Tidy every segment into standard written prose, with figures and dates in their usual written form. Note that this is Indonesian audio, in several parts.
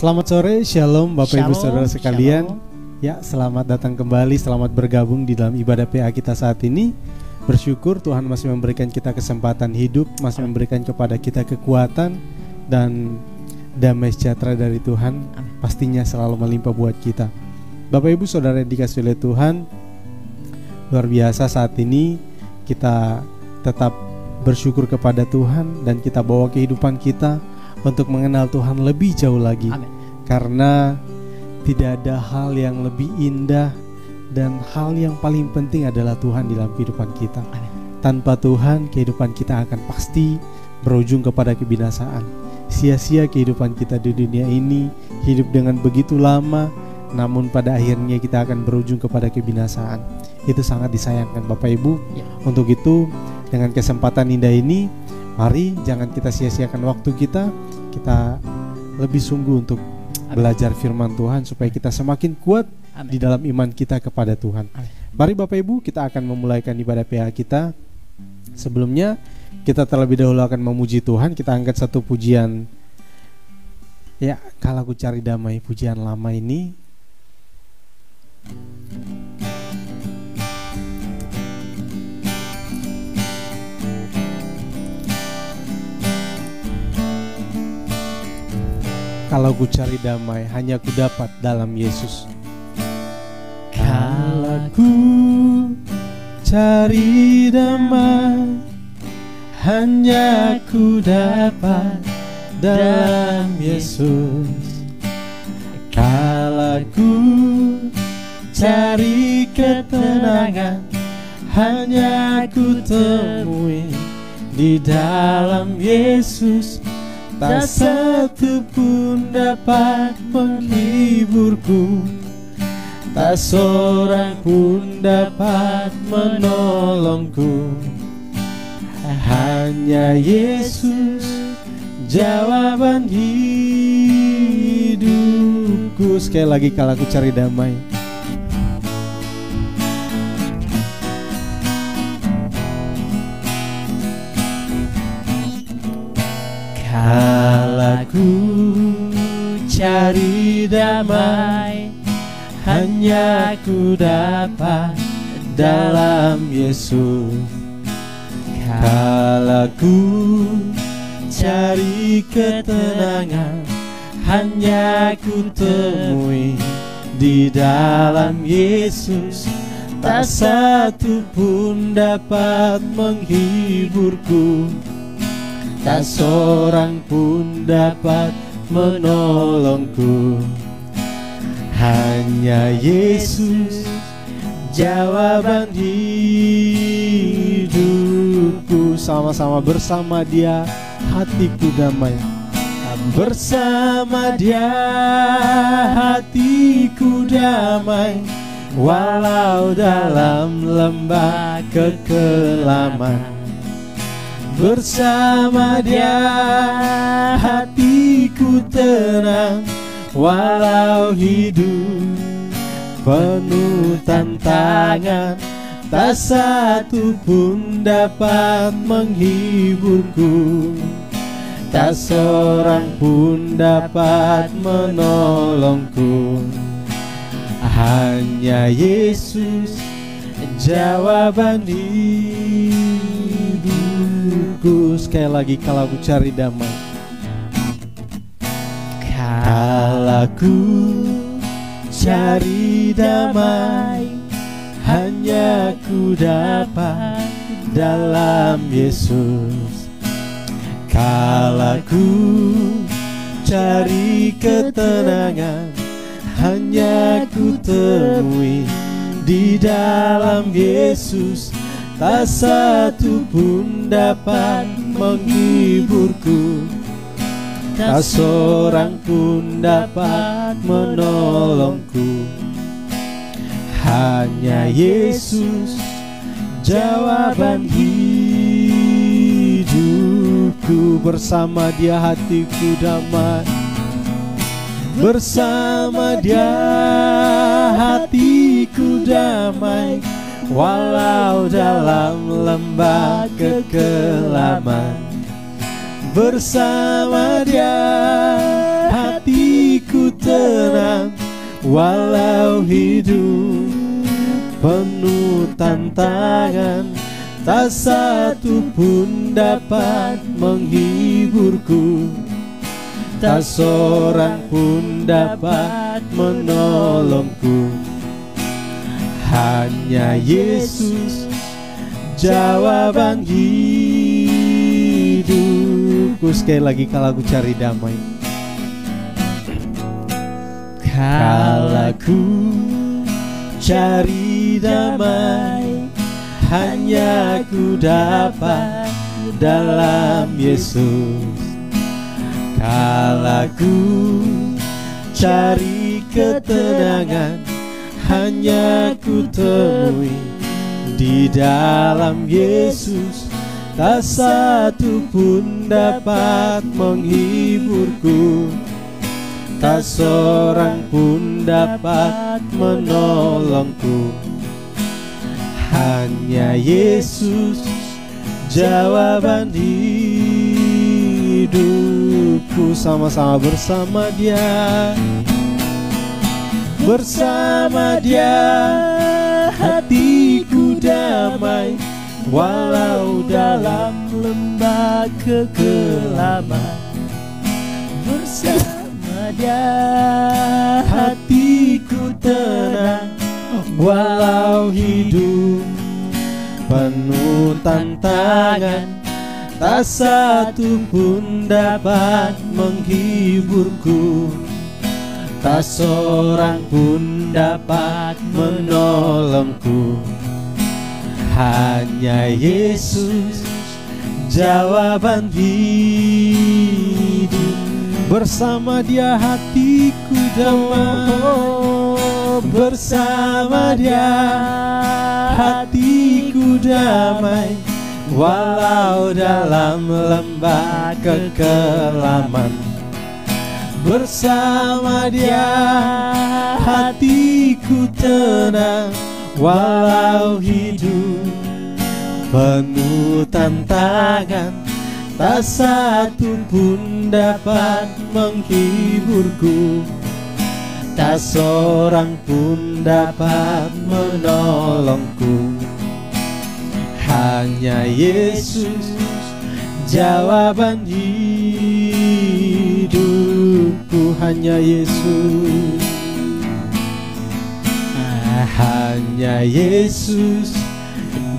Selamat sore, Shalom Bapak Ibu Shalom, Saudara sekalian. Shalom. Ya, selamat datang kembali, selamat bergabung di dalam ibadah PA kita saat ini. Bersyukur Tuhan masih memberikan kita kesempatan hidup, masih memberikan kepada kita kekuatan dan damai sejahtera dari Tuhan. Pastinya selalu melimpah buat kita. Bapak Ibu Saudara yang dikasihi oleh Tuhan, luar biasa saat ini kita tetap bersyukur kepada Tuhan dan kita bawa kehidupan kita untuk mengenal Tuhan lebih jauh lagi. Amin. Karena tidak ada hal yang lebih indah dan hal yang paling penting adalah Tuhan di dalam kehidupan kita. Amin. Tanpa Tuhan, kehidupan kita akan pasti berujung kepada kebinasaan. Sia-sia kehidupan kita di dunia ini, hidup dengan begitu lama, namun pada akhirnya kita akan berujung kepada kebinasaan. Itu sangat disayangkan Bapak Ibu. Ya. Untuk itu, dengan kesempatan indah ini, mari jangan kita sia-siakan waktu kita lebih sungguh untuk belajar firman Tuhan supaya kita semakin kuat di dalam iman kita kepada Tuhan. Amin. Mari Bapak Ibu, kita akan memulaikan ibadah PA kita. Sebelumnya kita terlebih dahulu akan memuji Tuhan. Kita angkat satu pujian, ya, Kala Ku Cari Damai, pujian lama ini. Kalau ku cari damai, hanya ku dapat dalam Yesus. Kalau ku cari damai, hanya ku dapat dalam Yesus. Kalau ku cari ketenangan, hanya ku temui di dalam Yesus. Tak satu pun dapat menghiburku, tak seorang pun dapat menolongku. Hanya Yesus jawaban hidupku. Sekali lagi, kalau aku cari damai, kalau ku cari damai, hanya ku dapat dalam Yesus. Kalau ku cari ketenangan, hanya ku temui di dalam Yesus. Tak satu pun dapat menghiburku, tak seorang pun dapat menolongku. Hanya Yesus jawaban hidupku. Sama-sama, bersama Dia hatiku damai. Bersama Dia hatiku damai, walau dalam lembah kekelaman. Bersama Dia hatiku tenang, walau hidup penuh tantangan. Tak satu pun dapat menghiburku, tak seorang pun dapat menolongku. Hanya Yesus jawaban hidupku. Sekali lagi, kalau ku cari damai, kalau ku cari damai, hanya ku dapat dalam Yesus. Kalau ku cari ketenangan, hanya ku temui di dalam Yesus. Tak satu pun dapat menghiburku, tak seorang pun dapat menolongku. Hanya Yesus jawaban hidupku. Bersama Dia hatiku damai, bersama Dia hatiku damai, walau dalam lembah kekelaman. Bersama Dia hatiku tenang, walau hidup penuh tantangan, tak satu pun dapat menghiburku, tak seorang pun dapat menolongku. Hanya Yesus jawaban hidupku. Sekali lagi, kalau aku cari damai, kalau aku cari damai, hanya ku dapat dalam Yesus. Kalau ku cari ketenangan, hanya ku temui di dalam Yesus. Tak satu pun dapat menghiburku, tak seorang pun dapat menolongku. Hanya Yesus jawaban hidupku. Sama-sama bersama Dia, bersama Dia hatiku damai, walau dalam lembah kekelaman. Bersama Dia hatiku tenang, walau hidup penuh tantangan, tak satu pun dapat menghiburku, tak seorang pun dapat menolongku. Hanya Yesus jawaban hidup. Bersama Dia hatiku damai, bersama Dia hatiku damai, walau dalam lembah kekelaman. Bersama Dia hatiku tenang, walau hidup penuh tantangan, tak satu pun dapat menghiburku, tak seorang pun dapat menolongku. Hanya Yesus jawaban hidupku. Hanya Yesus, hanya Yesus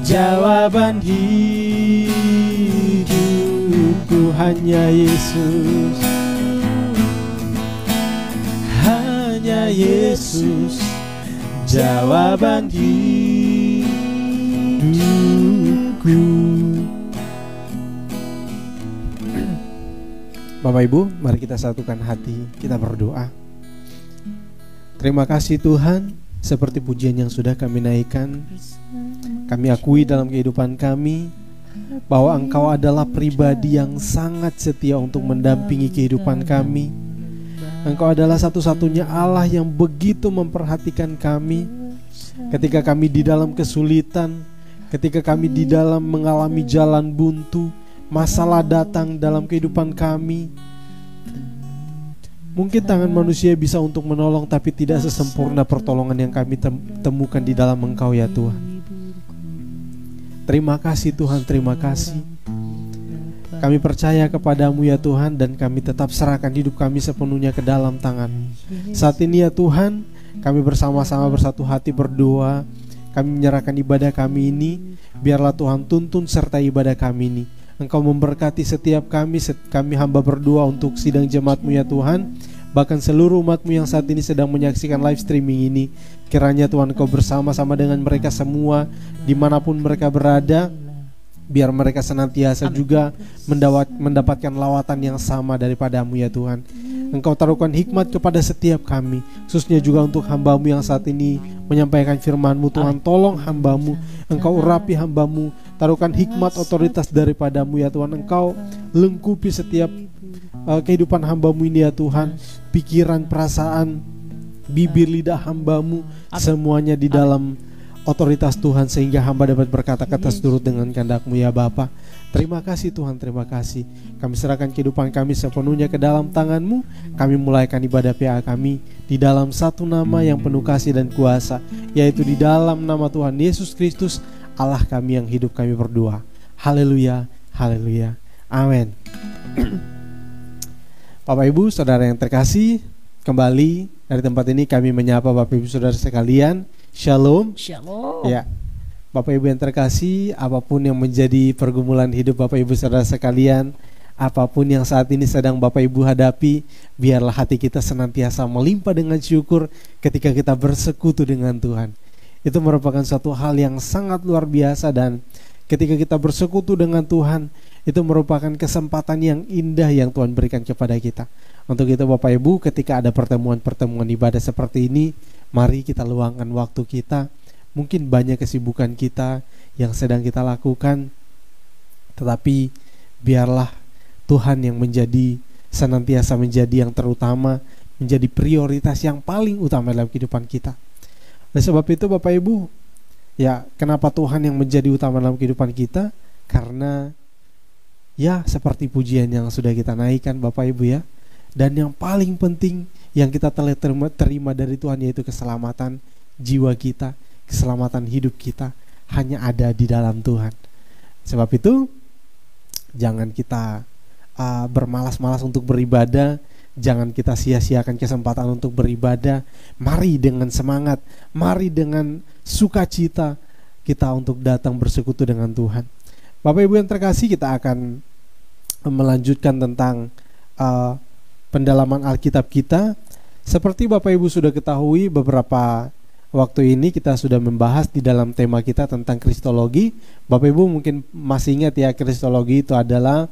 jawaban hidupku. Hanya Yesus, hanya Yesus jawaban hidupku. Bapak Ibu, mari kita satukan hati, kita berdoa. Terima kasih Tuhan, seperti pujian yang sudah kami naikkan, kami akui dalam kehidupan kami bahwa Engkau adalah pribadi yang sangat setia untuk mendampingi kehidupan kami. Engkau adalah satu-satunya Allah yang begitu memperhatikan kami ketika kami di dalam kesulitan, ketika kami di dalam mengalami jalan buntu, masalah datang dalam kehidupan kami. Mungkin tangan manusia bisa untuk menolong, tapi tidak sesempurna pertolongan yang kami temukan di dalam Engkau ya Tuhan. Terima kasih Tuhan, terima kasih. Kami percaya kepadamu ya Tuhan, dan kami tetap serahkan hidup kami sepenuhnya ke dalam tangan. Saat ini ya Tuhan, kami bersama-sama bersatu hati berdoa. Kami menyerahkan ibadah kami ini, biarlah Tuhan tuntun serta ibadah kami ini. Engkau memberkati setiap kami hamba berdoa untuk sidang jemaat-Mu ya Tuhan. Bahkan seluruh umat-Mu yang saat ini sedang menyaksikan live streaming ini, kiranya Tuhan Engkau bersama-sama dengan mereka semua, dimanapun mereka berada. Biar mereka senantiasa juga mendapatkan lawatan yang sama daripada-Mu ya Tuhan. Engkau taruhkan hikmat kepada setiap kami, khususnya juga untuk hamba-Mu yang saat ini menyampaikan firman-Mu. Tuhan, tolong hamba-Mu, Engkau urapi hamba-Mu, taruhkan hikmat otoritas daripada-Mu ya Tuhan. Engkau lengkupi setiap kehidupan hamba-Mu ini ya Tuhan, pikiran, perasaan, bibir, lidah hamba-Mu, semuanya di dalam otoritas Tuhan sehingga hamba dapat berkata-kata seturut dengan kehendak-Mu ya Bapa. Terima kasih Tuhan, terima kasih. Kami serahkan kehidupan kami sepenuhnya ke dalam tangan-Mu. Kami mulaikan ibadah PA kami di dalam satu nama yang penuh kasih dan kuasa, yaitu di dalam nama Tuhan Yesus Kristus, Allah kami yang hidup, kami berdoa. Haleluya, haleluya, amin. Bapak Ibu Saudara yang terkasih, kembali dari tempat ini kami menyapa Bapak Ibu Saudara sekalian. Shalom. Shalom. Ya, Bapak Ibu yang terkasih, apapun yang menjadi pergumulan hidup Bapak Ibu Saudara sekalian, apapun yang saat ini sedang Bapak Ibu hadapi, biarlah hati kita senantiasa melimpah dengan syukur ketika kita bersekutu dengan Tuhan. Itu merupakan suatu hal yang sangat luar biasa, dan ketika kita bersekutu dengan Tuhan, itu merupakan kesempatan yang indah yang Tuhan berikan kepada kita. Untuk itu Bapak Ibu, ketika ada pertemuan-pertemuan ibadah seperti ini, mari kita luangkan waktu kita. Mungkin banyak kesibukan kita yang sedang kita lakukan, tetapi biarlah Tuhan yang senantiasa menjadi yang terutama, menjadi prioritas yang paling utama dalam kehidupan kita. Oleh sebab itu Bapak Ibu, ya, kenapa Tuhan yang menjadi utama dalam kehidupan kita? Karena ya seperti pujian yang sudah kita naikkan Bapak Ibu ya. Dan yang paling penting yang kita telah terima dari Tuhan, yaitu keselamatan jiwa kita, keselamatan hidup kita, hanya ada di dalam Tuhan. Sebab itu jangan kita bermalas-malas untuk beribadah. Jangan kita sia-siakan kesempatan untuk beribadah. Mari dengan semangat, mari dengan sukacita kita untuk datang bersekutu dengan Tuhan. Bapak Ibu yang terkasih, kita akan melanjutkan tentang pendalaman Alkitab kita. Seperti Bapak Ibu sudah ketahui, beberapa waktu ini kita sudah membahas di dalam tema kita tentang kristologi. Bapak Ibu mungkin masih ingat ya, kristologi itu adalah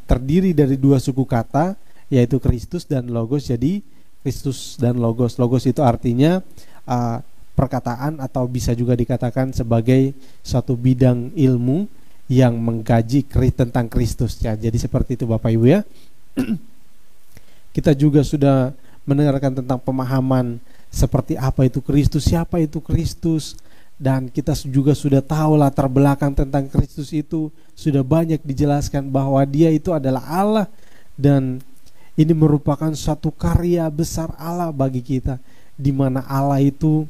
terdiri dari dua suku kata, yaitu Kristus dan Logos. Jadi Kristus dan Logos. Logos itu artinya perkataan, atau bisa juga dikatakan sebagai suatu bidang ilmu yang mengkaji tentang Kristus ya. Jadi seperti itu Bapak Ibu ya. Kita juga sudah mendengarkan tentang pemahaman seperti apa itu Kristus, siapa itu Kristus, dan kita juga sudah tahu latar belakang tentang Kristus itu sudah banyak dijelaskan bahwa Dia itu adalah Allah, dan ini merupakan suatu karya besar Allah bagi kita, di mana Allah itu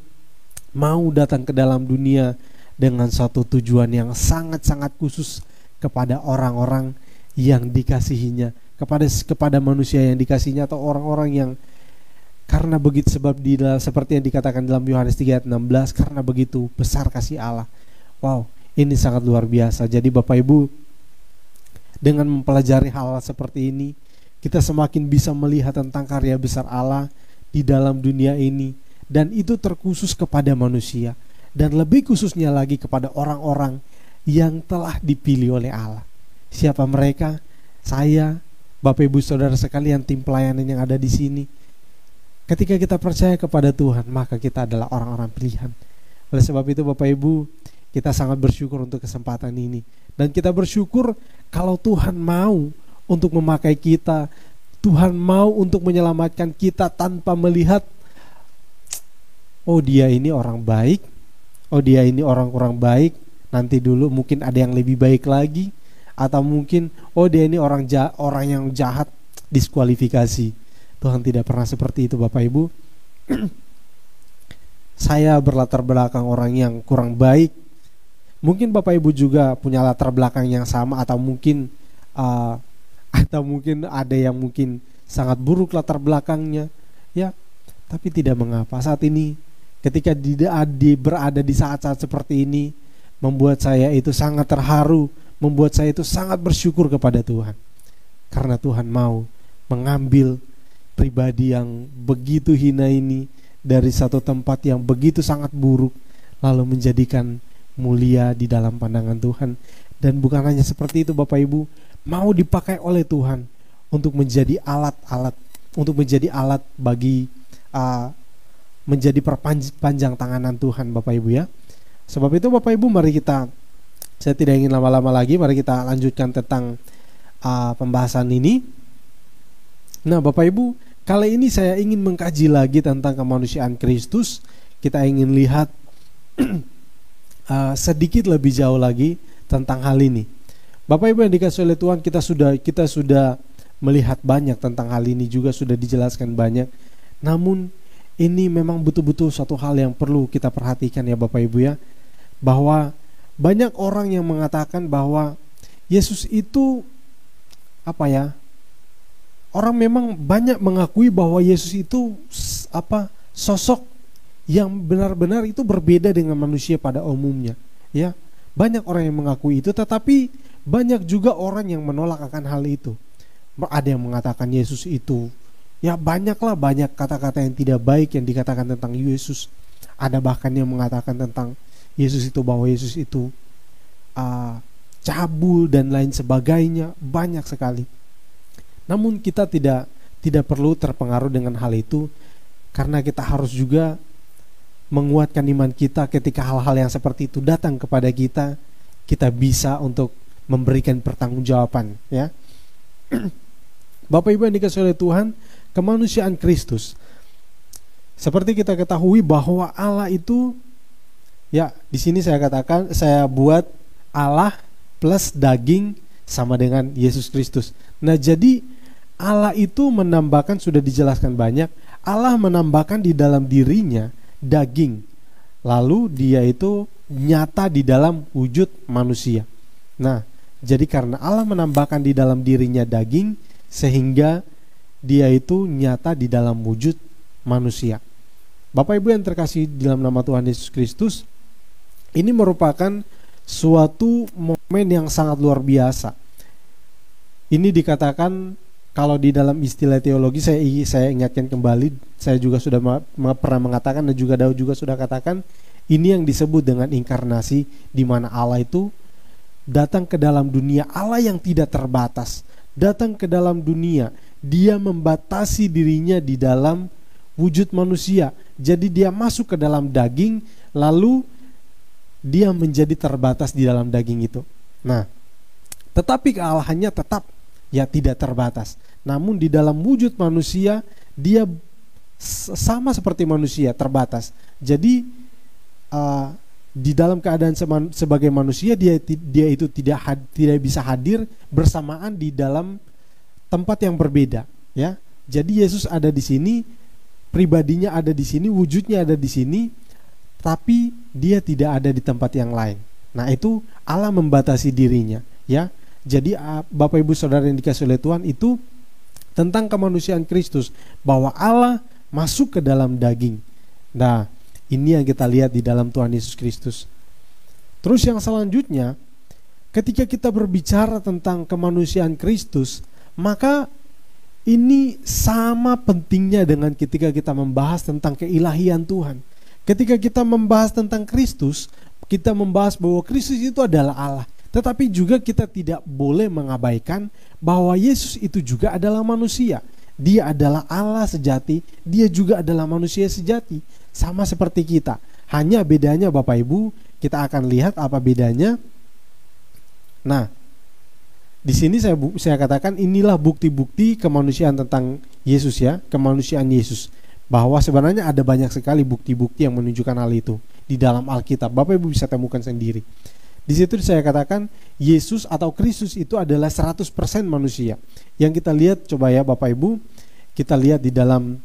mau datang ke dalam dunia dengan suatu tujuan yang sangat-sangat khusus kepada orang-orang yang dikasihinya, kepada manusia yang dikasihinya, atau orang-orang yang karena begitu, sebab seperti yang dikatakan dalam Yohanes 3 ayat 16, karena begitu besar kasih Allah. Wow, ini sangat luar biasa. Jadi Bapak Ibu, dengan mempelajari hal seperti ini, kita semakin bisa melihat tentang karya besar Allah di dalam dunia ini, dan itu terkhusus kepada manusia, dan lebih khususnya lagi kepada orang-orang yang telah dipilih oleh Allah. Siapa mereka? Saya, Bapak Ibu Saudara sekalian, tim pelayanan yang ada di sini. Ketika kita percaya kepada Tuhan, maka kita adalah orang-orang pilihan. Oleh sebab itu Bapak Ibu, kita sangat bersyukur untuk kesempatan ini, dan kita bersyukur kalau Tuhan mau untuk memakai kita. Tuhan mau untuk menyelamatkan kita tanpa melihat, oh dia ini orang baik, oh dia ini orang kurang baik, nanti dulu mungkin ada yang lebih baik lagi, atau mungkin oh dia ini orang yang jahat, diskualifikasi. Tuhan tidak pernah seperti itu Bapak Ibu. Saya berlatar belakang orang yang kurang baik. Mungkin Bapak Ibu juga punya latar belakang yang sama, atau mungkin ada yang mungkin sangat buruk latar belakangnya, ya. Tapi tidak mengapa. Saat ini, ketika berada di saat-saat seperti ini, membuat saya itu sangat terharu, membuat saya itu sangat bersyukur kepada Tuhan, karena Tuhan mau mengambil pribadi yang begitu hina ini dari satu tempat yang begitu sangat buruk, lalu menjadikan mulia di dalam pandangan Tuhan. Dan bukan hanya seperti itu Bapak Ibu, mau dipakai oleh Tuhan untuk menjadi alat bagi menjadi perpanjang tanganan Tuhan Bapak Ibu ya. Sebab itu Bapak Ibu, saya tidak ingin lama-lama lagi, mari kita lanjutkan tentang pembahasan ini. Nah Bapak Ibu, kali ini saya ingin mengkaji lagi tentang kemanusiaan Kristus. Kita ingin lihat sedikit lebih jauh lagi tentang hal ini. Bapak Ibu yang dikasihi oleh Tuhan, kita sudah melihat banyak tentang hal ini, juga sudah dijelaskan banyak. Namun ini memang betul-betul suatu hal yang perlu kita perhatikan ya Bapak Ibu ya, bahwa banyak orang yang mengatakan bahwa Yesus itu orang memang banyak mengakui bahwa Yesus itu sosok yang benar-benar itu berbeda dengan manusia pada umumnya ya. Banyak orang yang mengakui itu, tetapi banyak juga orang yang menolak akan hal itu. Ada yang mengatakan Yesus itu banyak kata-kata yang tidak baik yang dikatakan tentang Yesus. Ada bahkan yang mengatakan tentang Yesus itu bahwa Yesus itu cabul dan lain sebagainya, banyak sekali. Namun kita tidak perlu terpengaruh dengan hal itu, karena kita harus juga menguatkan iman kita ketika hal-hal yang seperti itu datang kepada kita. Kita bisa untuk memberikan pertanggungjawaban ya. Bapak Ibu yang dikasihi oleh Tuhan, kemanusiaan Kristus, seperti kita ketahui bahwa Allah itu di sini saya buat Allah plus daging sama dengan Yesus Kristus. Nah, jadi Allah itu menambahkan, sudah dijelaskan banyak, Allah menambahkan di dalam dirinya daging, lalu dia itu nyata di dalam wujud manusia. Nah, jadi karena Allah menambahkan di dalam dirinya daging, sehingga dia itu nyata di dalam wujud manusia. Bapak Ibu yang terkasih dalam nama Tuhan Yesus Kristus, ini merupakan suatu momen yang sangat luar biasa. Ini dikatakan, kalau di dalam istilah teologi, saya ingatkan kembali, saya juga sudah pernah mengatakan, dan juga Daud juga sudah katakan, ini yang disebut dengan inkarnasi, di mana Allah itu datang ke dalam dunia, Allah yang tidak terbatas datang ke dalam dunia. Dia membatasi dirinya di dalam wujud manusia. Jadi dia masuk ke dalam daging, lalu dia menjadi terbatas di dalam daging itu. Nah, tetapi kealahannya tetap tidak terbatas. Namun di dalam wujud manusia, dia sama seperti manusia, terbatas. Jadi di dalam keadaan sebagai manusia, dia itu tidak bisa hadir bersamaan di dalam tempat yang berbeda ya. Jadi Yesus ada di sini, pribadinya ada di sini, wujudnya ada di sini, tapi dia tidak ada di tempat yang lain. Nah, itu Allah membatasi dirinya ya. Jadi Bapak Ibu Saudara yang dikasihi oleh Tuhan, itu tentang kemanusiaan Kristus, bahwa Allah masuk ke dalam daging. Nah, ini yang kita lihat di dalam Tuhan Yesus Kristus. Terus yang selanjutnya, ketika kita berbicara tentang kemanusiaan Kristus, maka ini sama pentingnya dengan ketika kita membahas tentang keilahian Tuhan. Ketika kita membahas tentang Kristus, kita membahas bahwa Kristus itu adalah Allah. Tetapi juga kita tidak boleh mengabaikan bahwa Yesus itu juga adalah manusia. Dia adalah Allah sejati, dia juga adalah manusia sejati, sama seperti kita. Hanya bedanya Bapak Ibu, kita akan lihat apa bedanya. Nah, di sini saya katakan inilah bukti-bukti kemanusiaan tentang Yesus ya, kemanusiaan Yesus. Bahwa sebenarnya ada banyak sekali bukti-bukti yang menunjukkan hal itu di dalam Alkitab. Bapak Ibu bisa temukan sendiri. Di situ saya katakan Yesus atau Kristus itu adalah 100% manusia. Yang kita lihat, coba ya Bapak Ibu, kita lihat di dalam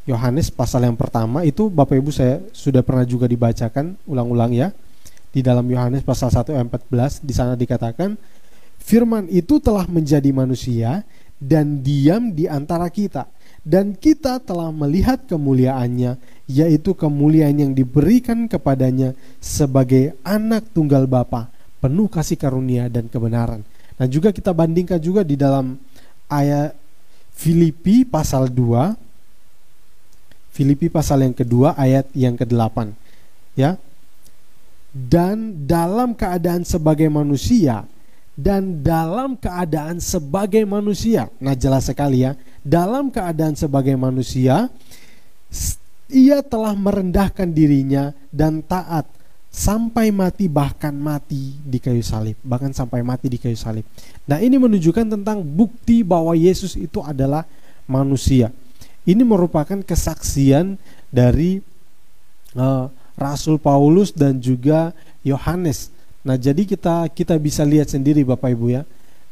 Yohanes pasal yang pertama, itu Bapak Ibu saya sudah pernah juga dibacakan ulang-ulang ya. Di dalam Yohanes pasal 1 ayat 14, di sana dikatakan, firman itu telah menjadi manusia dan diam di antara kita, dan kita telah melihat kemuliaannya, yaitu kemuliaan yang diberikan kepadanya sebagai anak tunggal Bapa, penuh kasih karunia dan kebenaran. Nah, juga kita bandingkan juga di dalam ayat Filipi pasal 2, Filipi pasal yang kedua ayat yang ke-8 ya. Dan dalam keadaan sebagai manusia, dan dalam keadaan sebagai manusia. Nah, jelas sekali ya, dalam keadaan sebagai manusia, ia telah merendahkan dirinya dan taat sampai mati, bahkan mati di kayu salib, bahkan sampai mati di kayu salib. Nah, ini menunjukkan tentang bukti bahwa Yesus itu adalah manusia. Ini merupakan kesaksian dari Rasul Paulus dan juga Yohanes. Nah, jadi kita bisa lihat sendiri Bapak Ibu ya,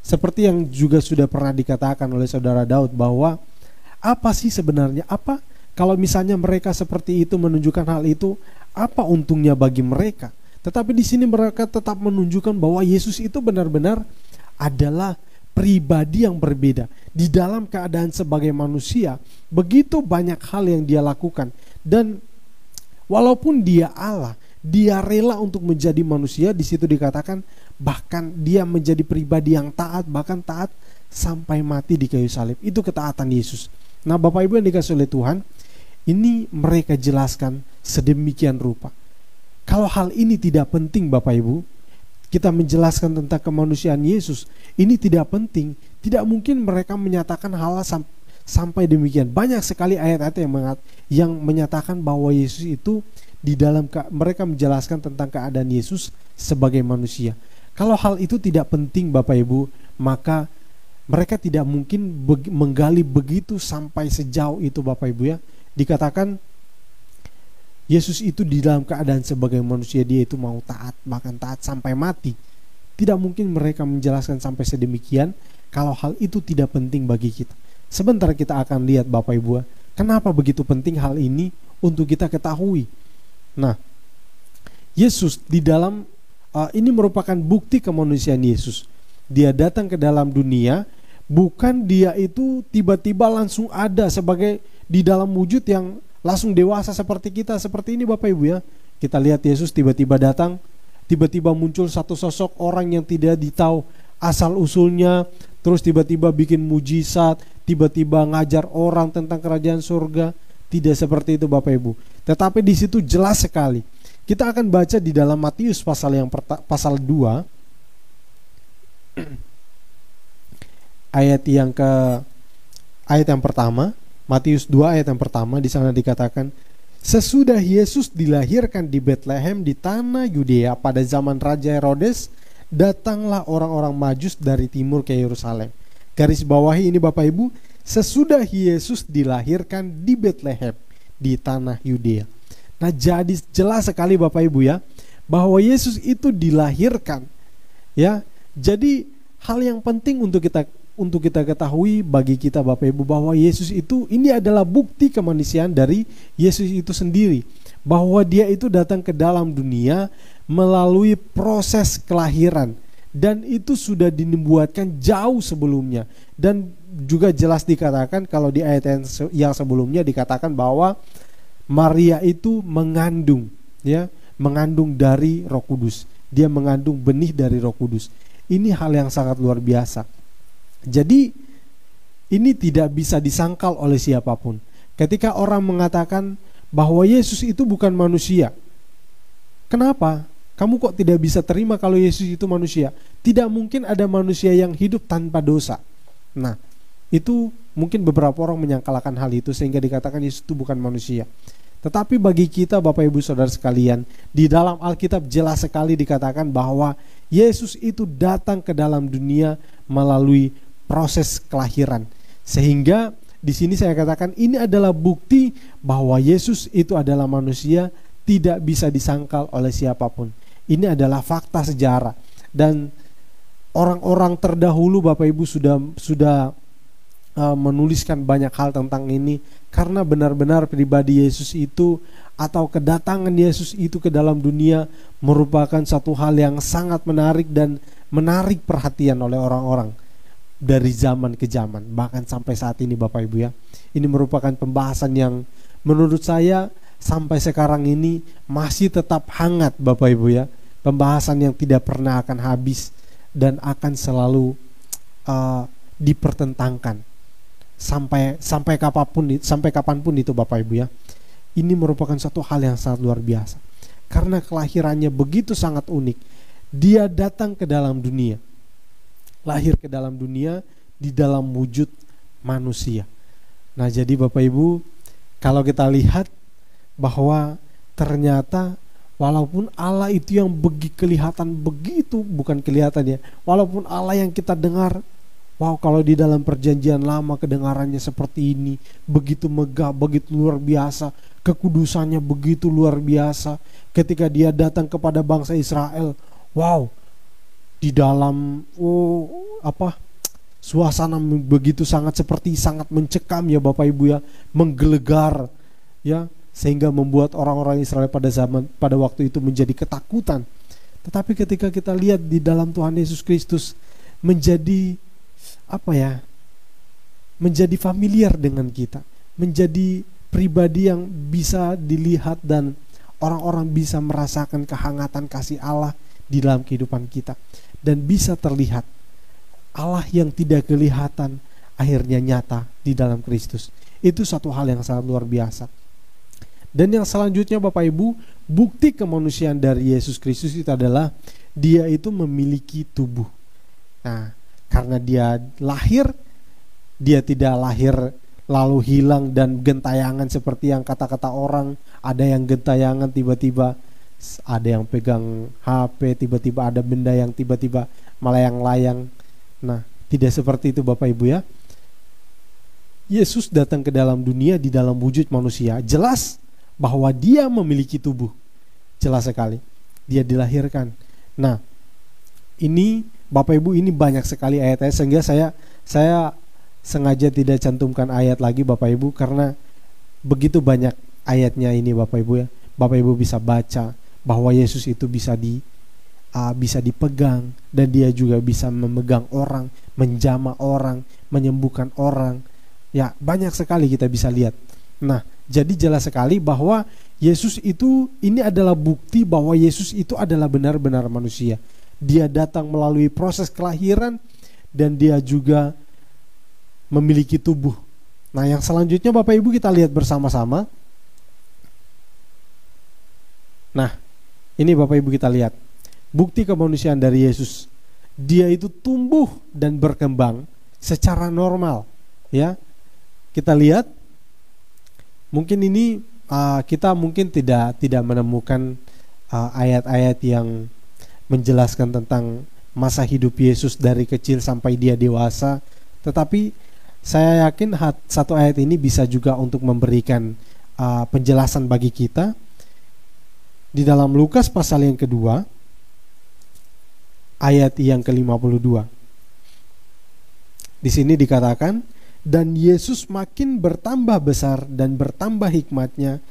seperti yang juga sudah pernah dikatakan oleh saudara Daud, bahwa apa sih sebenarnya, apa kalau misalnya mereka seperti itu menunjukkan hal itu, apa untungnya bagi mereka? Tetapi di sini mereka tetap menunjukkan bahwa Yesus itu benar-benar adalah pribadi yang berbeda. Di dalam keadaan sebagai manusia, begitu banyak hal yang dia lakukan. Dan walaupun dia Allah, dia rela untuk menjadi manusia. Di situ dikatakan bahkan dia menjadi pribadi yang taat, bahkan taat sampai mati di kayu salib. Itu ketaatan Yesus. Nah, Bapak Ibu yang dikasihi oleh Tuhan, ini mereka jelaskan sedemikian rupa. Kalau hal ini tidak penting Bapak Ibu, kita menjelaskan tentang kemanusiaan Yesus, ini tidak penting, tidak mungkin mereka menyatakan hal sampai demikian. Banyak sekali ayat-ayat yang menyatakan bahwa Yesus itu di dalam mereka menjelaskan tentang keadaan Yesus sebagai manusia. Kalau hal itu tidak penting Bapak Ibu, maka mereka tidak mungkin menggali begitu sampai sejauh itu Bapak Ibu ya. Dikatakan Yesus itu di dalam keadaan sebagai manusia, dia itu mau taat, bahkan taat sampai mati. Tidak mungkin mereka menjelaskan sampai sedemikian kalau hal itu tidak penting bagi kita. Sebentar kita akan lihat Bapak Ibu, kenapa begitu penting hal ini untuk kita ketahui. Nah, Yesus di dalam ini merupakan bukti kemanusiaan Yesus. Dia datang ke dalam dunia, bukan dia itu tiba-tiba langsung ada sebagai di dalam wujud yang langsung dewasa seperti kita, seperti ini Bapak Ibu ya. Kita lihat Yesus tiba-tiba datang, tiba-tiba muncul satu sosok orang yang tidak ditahu asal usulnya, terus tiba-tiba bikin mujizat, tiba-tiba ngajar orang tentang kerajaan surga. Tidak seperti itu Bapak Ibu. Tetapi di situ jelas sekali. Kita akan baca di dalam Matius pasal 2 ayat yang pertama. Matius 2 ayat yang pertama, di sana dikatakan, sesudah Yesus dilahirkan di Betlehem di tanah Yudea pada zaman Raja Herodes, datanglah orang-orang Majus dari timur ke Yerusalem. Garis bawahi ini Bapak Ibu, sesudah Yesus dilahirkan di Betlehem di tanah Yudea. Nah, jadi jelas sekali Bapak Ibu ya, bahwa Yesus itu dilahirkan ya. Jadi hal yang penting untuk kita ketahui bagi kita Bapak Ibu, bahwa Yesus itu, ini adalah bukti kemanusiaan dari Yesus itu sendiri, bahwa dia itu datang ke dalam dunia melalui proses kelahiran, dan itu sudah dibuatkan jauh sebelumnya. Dan juga jelas dikatakan kalau di ayat yang sebelumnya dikatakan bahwa Maria itu mengandung dari Roh Kudus. Dia mengandung benih dari Roh Kudus. Ini hal yang sangat luar biasa. Jadi ini tidak bisa disangkal oleh siapapun. Ketika orang mengatakan bahwa Yesus itu bukan manusia, kenapa? Kamu kok tidak bisa terima kalau Yesus itu manusia? Tidak mungkin ada manusia yang hidup tanpa dosa. Nah, itu mungkin beberapa orang menyangkalkan hal itu sehingga dikatakan Yesus itu bukan manusia. Tetapi bagi kita Bapak Ibu Saudara sekalian, di dalam Alkitab jelas sekali dikatakan bahwa Yesus itu datang ke dalam dunia melalui proses kelahiran. Sehingga di sini saya katakan ini adalah bukti bahwa Yesus itu adalah manusia, tidak bisa disangkal oleh siapapun. Ini adalah fakta sejarah, dan orang-orang terdahulu Bapak Ibu sudah menuliskan banyak hal tentang ini, karena benar-benar pribadi Yesus itu atau kedatangan Yesus itu ke dalam dunia merupakan satu hal yang sangat menarik dan menarik perhatian oleh orang-orang dari zaman ke zaman, bahkan sampai saat ini Bapak Ibu ya. Ini merupakan pembahasan yang menurut saya sampai sekarang ini masih tetap hangat Bapak Ibu ya. Pembahasan yang tidak pernah akan habis dan akan selalu dipertentangkan sampai kapanpun itu Bapak Ibu ya. Ini merupakan satu hal yang sangat luar biasa, karena kelahirannya begitu sangat unik. Dia datang ke dalam dunia, lahir ke dalam dunia di dalam wujud manusia. Nah, jadi Bapak Ibu, kalau kita lihat bahwa ternyata walaupun Allah itu yang kelihatan begitu, bukan kelihatan ya, walaupun Allah yang kita dengar Wow, kalau di dalam perjanjian lama kedengarannya seperti ini, begitu megah, begitu luar biasa, kekudusannya begitu luar biasa. Ketika dia datang kepada bangsa Israel, wow, di dalam suasana begitu sangat mencekam ya Bapak Ibu ya, menggelegar ya, sehingga membuat orang-orang Israel pada waktu itu menjadi ketakutan. Tetapi ketika kita lihat di dalam Tuhan Yesus Kristus menjadi menjadi familiar dengan kita, menjadi pribadi yang bisa dilihat dan orang-orang bisa merasakan kehangatan kasih Allah di dalam kehidupan kita, dan bisa terlihat Allah yang tidak kelihatan akhirnya nyata di dalam Kristus. Itu satu hal yang sangat luar biasa. Dan yang selanjutnya Bapak Ibu, bukti kemanusiaan dari Yesus Kristus itu adalah dia itu memiliki tubuh. Nah, karena dia lahir, dia tidak lahir lalu hilang dan gentayangan seperti yang kata-kata orang. Ada yang gentayangan, tiba-tiba ada yang pegang HP, tiba-tiba ada benda yang tiba-tiba melayang-layang. Nah, tidak seperti itu Bapak Ibu ya. Yesus datang ke dalam dunia di dalam wujud manusia. Jelas bahwa dia memiliki tubuh. Jelas sekali. Dia dilahirkan. Nah, ini Bapak Ibu, ini banyak sekali ayat-ayat, sehingga saya sengaja tidak cantumkan ayat lagi Bapak Ibu, karena begitu banyak ayatnya ini Bapak Ibu ya. Bapak Ibu bisa baca bahwa Yesus itu bisa dipegang, dan dia juga bisa memegang orang, menjamah orang, menyembuhkan orang. Ya, banyak sekali kita bisa lihat. Nah, jadi jelas sekali bahwa Yesus itu, ini adalah bukti bahwa Yesus itu adalah benar-benar manusia. Dia datang melalui proses kelahiran, dan dia juga memiliki tubuh. Nah, yang selanjutnya Bapak Ibu kita lihat bersama-sama. Nah, ini Bapak Ibu kita lihat bukti kemanusiaan dari Yesus. Dia itu tumbuh dan berkembang secara normal, ya. Kita lihat, mungkin ini kita mungkin tidak menemukan ayat-ayat yang menjelaskan tentang masa hidup Yesus dari kecil sampai dia dewasa. Tetapi saya yakin satu ayat ini bisa juga untuk memberikan penjelasan bagi kita. Di dalam Lukas pasal yang kedua, ayat yang ke-52. Di sini dikatakan, dan Yesus makin bertambah besar dan bertambah hikmatnya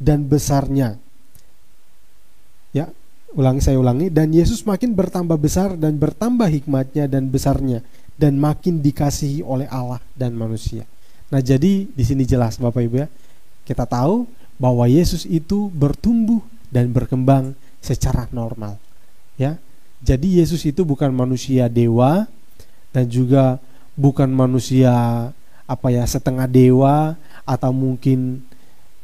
dan besarnya. Ya, saya ulangi, dan Yesus makin bertambah besar dan bertambah hikmatnya dan besarnya, dan makin dikasihi oleh Allah dan manusia. Nah, jadi di sini jelas Bapak Ibu ya, kita tahu bahwa Yesus itu bertumbuh dan berkembang secara normal. Ya, jadi Yesus itu bukan manusia dewa, dan juga bukan manusia setengah dewa, atau mungkin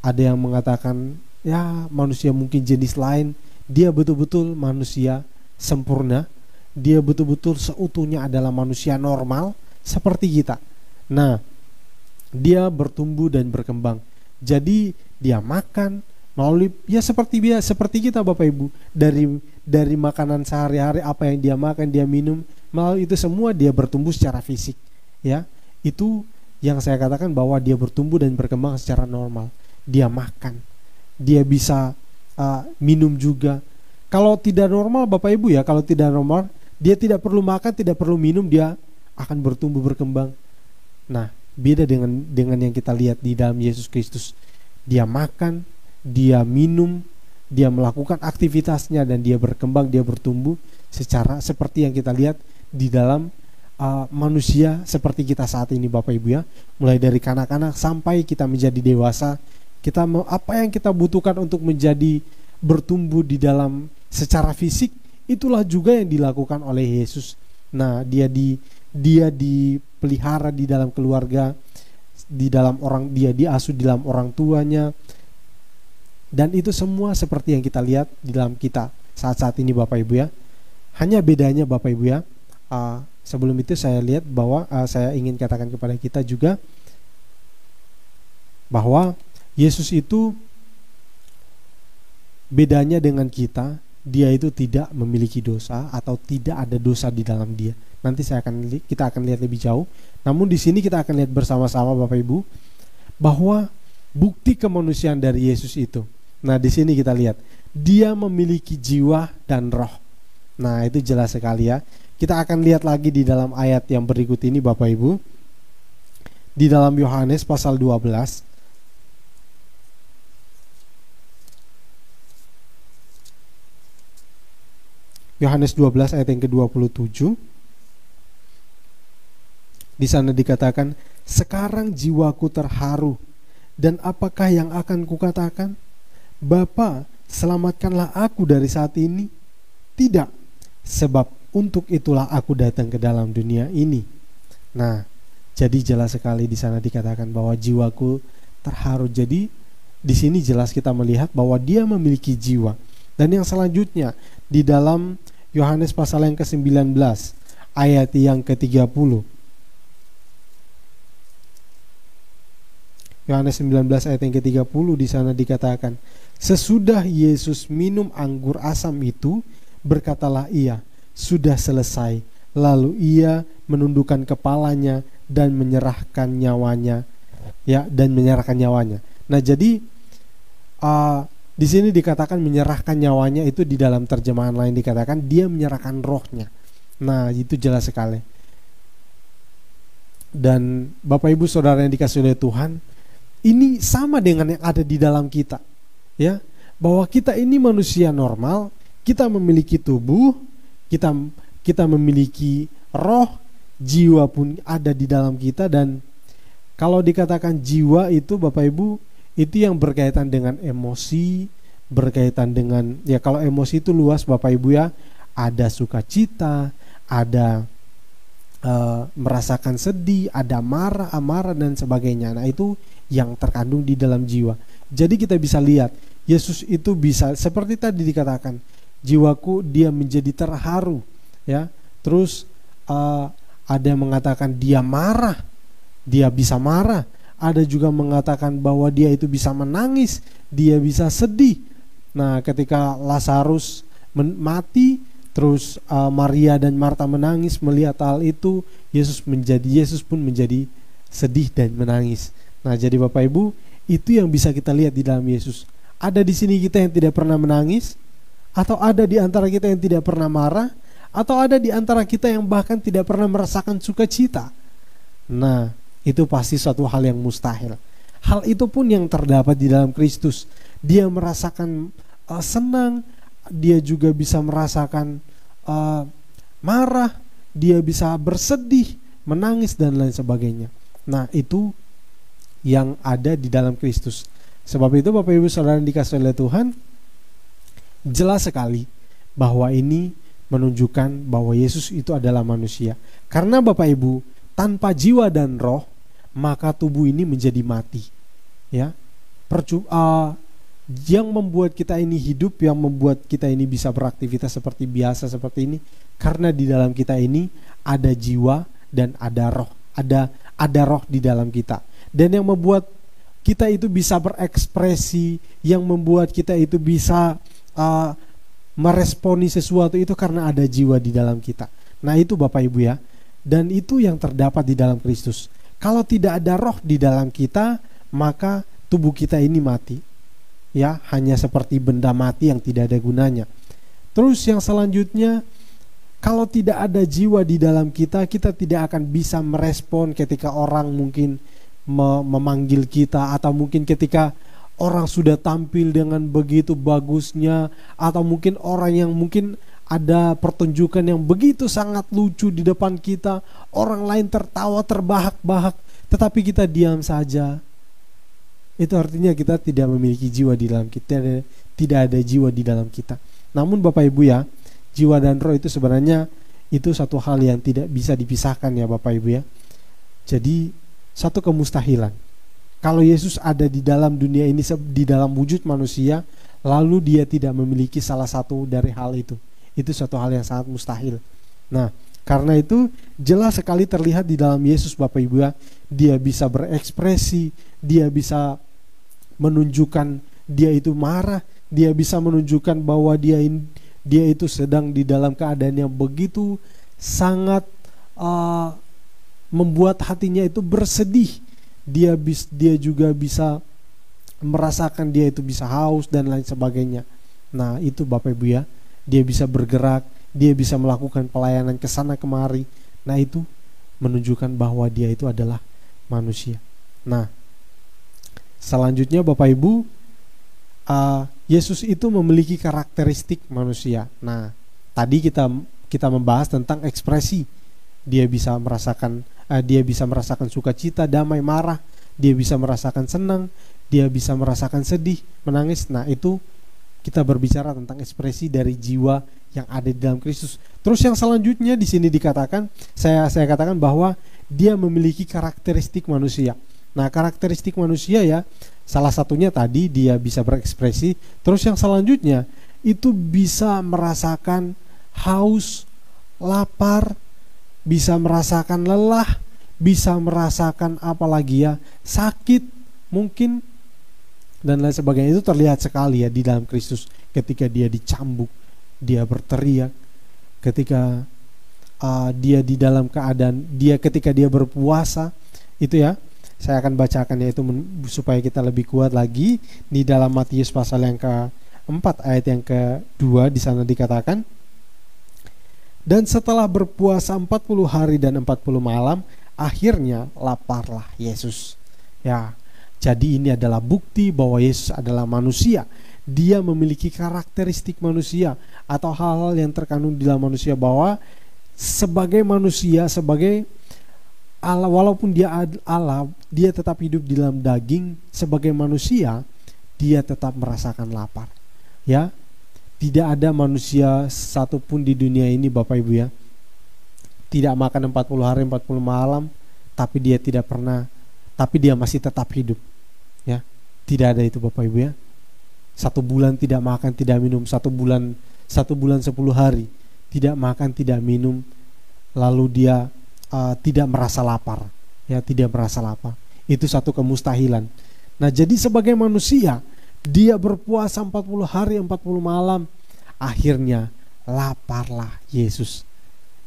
ada yang mengatakan ya manusia mungkin jenis lain. Dia betul-betul manusia sempurna. Dia betul-betul seutuhnya adalah manusia normal seperti kita. Nah, dia bertumbuh dan berkembang. Jadi dia makan melalui seperti kita Bapak Ibu, dari makanan sehari-hari, apa yang dia makan, dia minum, melalui itu semua dia bertumbuh secara fisik. Ya, itu yang saya katakan bahwa dia bertumbuh dan berkembang secara normal. Dia makan, dia bisa minum juga. Kalau tidak normal Bapak Ibu ya, kalau tidak normal, dia tidak perlu makan, tidak perlu minum, dia akan bertumbuh berkembang. Nah, beda dengan yang kita lihat di dalam Yesus Kristus. Dia makan, dia minum, dia melakukan aktivitasnya, dan dia berkembang, dia bertumbuh secara seperti yang kita lihat di dalam manusia seperti kita saat ini Bapak Ibu ya. Mulai dari kanak-kanak sampai kita menjadi dewasa, apa yang kita butuhkan untuk menjadi bertumbuh di dalam secara fisik, itulah juga yang dilakukan oleh Yesus. Nah, dia dipelihara di dalam keluarga, dia diasuh di dalam orang tuanya, dan itu semua seperti yang kita lihat di dalam kita saat-saat ini Bapak Ibu ya. Hanya bedanya Bapak Ibu ya, sebelum itu saya lihat bahwa saya ingin katakan kepada kita juga bahwa Yesus itu bedanya dengan kita. dia itu tidak memiliki dosa atau tidak ada dosa di dalam dia. Nanti kita akan lihat lebih jauh. Namun di sini kita akan lihat bersama-sama Bapak Ibu bahwa bukti kemanusiaan dari Yesus itu. Nah, di sini kita lihat dia memiliki jiwa dan roh. Nah, itu jelas sekali ya. Kita akan lihat lagi di dalam ayat yang berikut ini Bapak Ibu. Di dalam Yohanes pasal 12. Yohanes 12 ayat yang ke-27. Di sana dikatakan, sekarang jiwaku terharu, dan apakah yang akan kukatakan? Bapa, selamatkanlah aku dari saat ini. Tidak, sebab untuk itulah aku datang ke dalam dunia ini. Nah, jadi jelas sekali di sana dikatakan bahwa jiwaku terharu. Jadi di sini jelas kita melihat bahwa dia memiliki jiwa. Dan yang selanjutnya di dalam Yohanes pasal yang ke-19 ayat yang ke-30. Yohanes 19 ayat yang ke-30 di sana dikatakan, sesudah Yesus minum anggur asam itu, berkatalah ia, sudah selesai. Lalu ia menundukkan kepalanya dan menyerahkan nyawanya. Nah, jadi di sini dikatakan menyerahkan nyawanya, itu di dalam terjemahan lain dikatakan dia menyerahkan rohnya. Nah, itu jelas sekali. Dan Bapak Ibu Saudara yang dikasihi oleh Tuhan, ini sama dengan yang ada di dalam kita. Ya, bahwa kita ini manusia normal, kita memiliki tubuh, kita memiliki roh, jiwa pun ada di dalam kita. Dan kalau dikatakan jiwa itu Bapak Ibu, itu yang berkaitan dengan emosi, berkaitan dengan, ya kalau emosi itu luas Bapak Ibu ya, ada sukacita, ada merasakan sedih, ada marah, amarah dan sebagainya. Nah, itu yang terkandung di dalam jiwa. Jadi kita bisa lihat Yesus itu bisa seperti tadi dikatakan, jiwaku dia menjadi terharu, ya. Terus ada yang mengatakan dia marah, dia bisa marah. Ada juga mengatakan bahwa dia itu bisa menangis, dia bisa sedih. Nah, ketika Lazarus mati, terus Maria dan Marta menangis melihat hal itu, Yesus pun menjadi sedih dan menangis. Nah, jadi Bapak Ibu, itu yang bisa kita lihat di dalam Yesus. Ada di sini kita yang tidak pernah menangis, atau ada di antara kita yang tidak pernah marah, atau ada di antara kita yang bahkan tidak pernah merasakan sukacita. Nah, itu pasti suatu hal yang mustahil. Hal itu pun yang terdapat di dalam Kristus. Dia merasakan senang, dia juga bisa merasakan marah, dia bisa bersedih, menangis dan lain sebagainya. Nah, itu yang ada di dalam Kristus. Sebab itu Bapak Ibu Saudara yang dikasihi oleh Tuhan, jelas sekali bahwa ini menunjukkan bahwa Yesus itu adalah manusia. Karena Bapak Ibu, tanpa jiwa dan roh, maka tubuh ini menjadi mati. Ya, yang membuat kita ini hidup, yang membuat kita ini bisa beraktivitas seperti biasa seperti ini, karena di dalam kita ini ada jiwa dan ada roh, ada roh di dalam kita. Dan yang membuat kita itu bisa berekspresi, yang membuat kita itu bisa meresponi sesuatu itu karena ada jiwa di dalam kita. Nah, itu Bapak Ibu ya. Dan itu yang terdapat di dalam Kristus. Kalau tidak ada roh di dalam kita, maka tubuh kita ini mati. Ya, hanya seperti benda mati yang tidak ada gunanya. Terus yang selanjutnya, kalau tidak ada jiwa di dalam kita, kita tidak akan bisa merespon ketika orang mungkin memanggil kita, atau mungkin ketika orang sudah tampil dengan begitu bagusnya, atau mungkin orang yang mungkin ada pertunjukan yang begitu sangat lucu di depan kita, orang lain tertawa terbahak-bahak, tetapi kita diam saja. Itu artinya kita tidak memiliki jiwa di dalam kita, tidak ada jiwa di dalam kita. Namun Bapak Ibu ya, jiwa dan roh itu sebenarnya itu satu hal yang tidak bisa dipisahkan ya Bapak Ibu ya. Jadi satu kemustahilan. Kalau Yesus ada di dalam dunia ini di dalam wujud manusia, lalu dia tidak memiliki salah satu dari hal itu suatu hal yang sangat mustahil. Nah, karena itu jelas sekali terlihat di dalam Yesus Bapak Ibu ya. Dia bisa berekspresi, dia bisa menunjukkan dia itu marah, dia bisa menunjukkan bahwa dia itu sedang di dalam keadaan yang begitu sangat membuat hatinya itu bersedih. Dia juga bisa merasakan dia itu bisa haus dan lain sebagainya. Nah itu Bapak Ibu ya, dia bisa bergerak, dia bisa melakukan pelayanan ke sana kemari. Nah itu menunjukkan bahwa dia itu adalah manusia. Nah selanjutnya Bapak Ibu, Yesus itu memiliki karakteristik manusia. Nah tadi kita membahas tentang ekspresi. Dia bisa merasakan sukacita, damai, marah. Dia bisa merasakan senang, dia bisa merasakan sedih, menangis. Nah itu kita berbicara tentang ekspresi dari jiwa yang ada di dalam Kristus. Terus yang selanjutnya di sini dikatakan, saya katakan bahwa dia memiliki karakteristik manusia. Nah karakteristik manusia ya, salah satunya tadi dia bisa berekspresi. Terus yang selanjutnya itu bisa merasakan haus, lapar, bisa merasakan lelah, bisa merasakan apalagi ya, sakit mungkin dan lain sebagainya. Itu terlihat sekali ya di dalam Kristus ketika dia dicambuk, dia berteriak, ketika dia di dalam keadaan ketika dia berpuasa. Itu ya, saya akan bacakan yaitu supaya kita lebih kuat lagi di dalam Matius pasal yang ke-4 ayat yang ke-2. Di sana dikatakan, dan setelah berpuasa 40 hari dan 40 malam, akhirnya laparlah Yesus. Ya, jadi ini adalah bukti bahwa Yesus adalah manusia. Dia memiliki karakteristik manusia atau hal-hal yang terkandung di dalam manusia, bahwa sebagai manusia, sebagai Allah, walaupun dia Allah, dia tetap hidup di dalam daging. Sebagai manusia, dia tetap merasakan lapar. Ya, tidak ada manusia satupun di dunia ini Bapak Ibu ya, tidak makan 40 hari 40 malam, tapi dia masih tetap hidup. Ya, tidak ada itu Bapak Ibu ya. 1 bulan tidak makan, tidak minum, 1 bulan 10 hari tidak makan, tidak minum, lalu dia tidak merasa lapar. Ya, tidak merasa lapar. Itu satu kemustahilan. Nah, jadi sebagai manusia, dia berpuasa 40 hari 40 malam, akhirnya laparlah Yesus.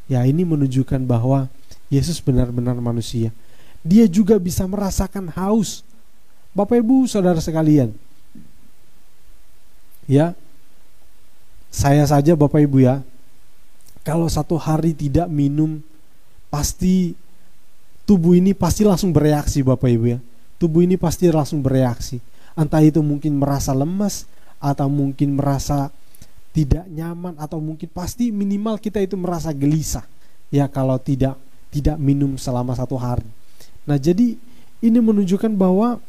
Ya, ini menunjukkan bahwa Yesus benar-benar manusia. Dia juga bisa merasakan haus. Bapak Ibu saudara sekalian, ya, saya saja Bapak Ibu ya, kalau 1 hari tidak minum, pasti tubuh ini pasti langsung bereaksi Bapak Ibu ya. Tubuh ini pasti langsung bereaksi. Entah itu mungkin merasa lemas, atau mungkin merasa tidak nyaman, atau mungkin pasti minimal kita itu merasa gelisah ya kalau tidak minum selama 1 hari. Nah jadi ini menunjukkan bahwa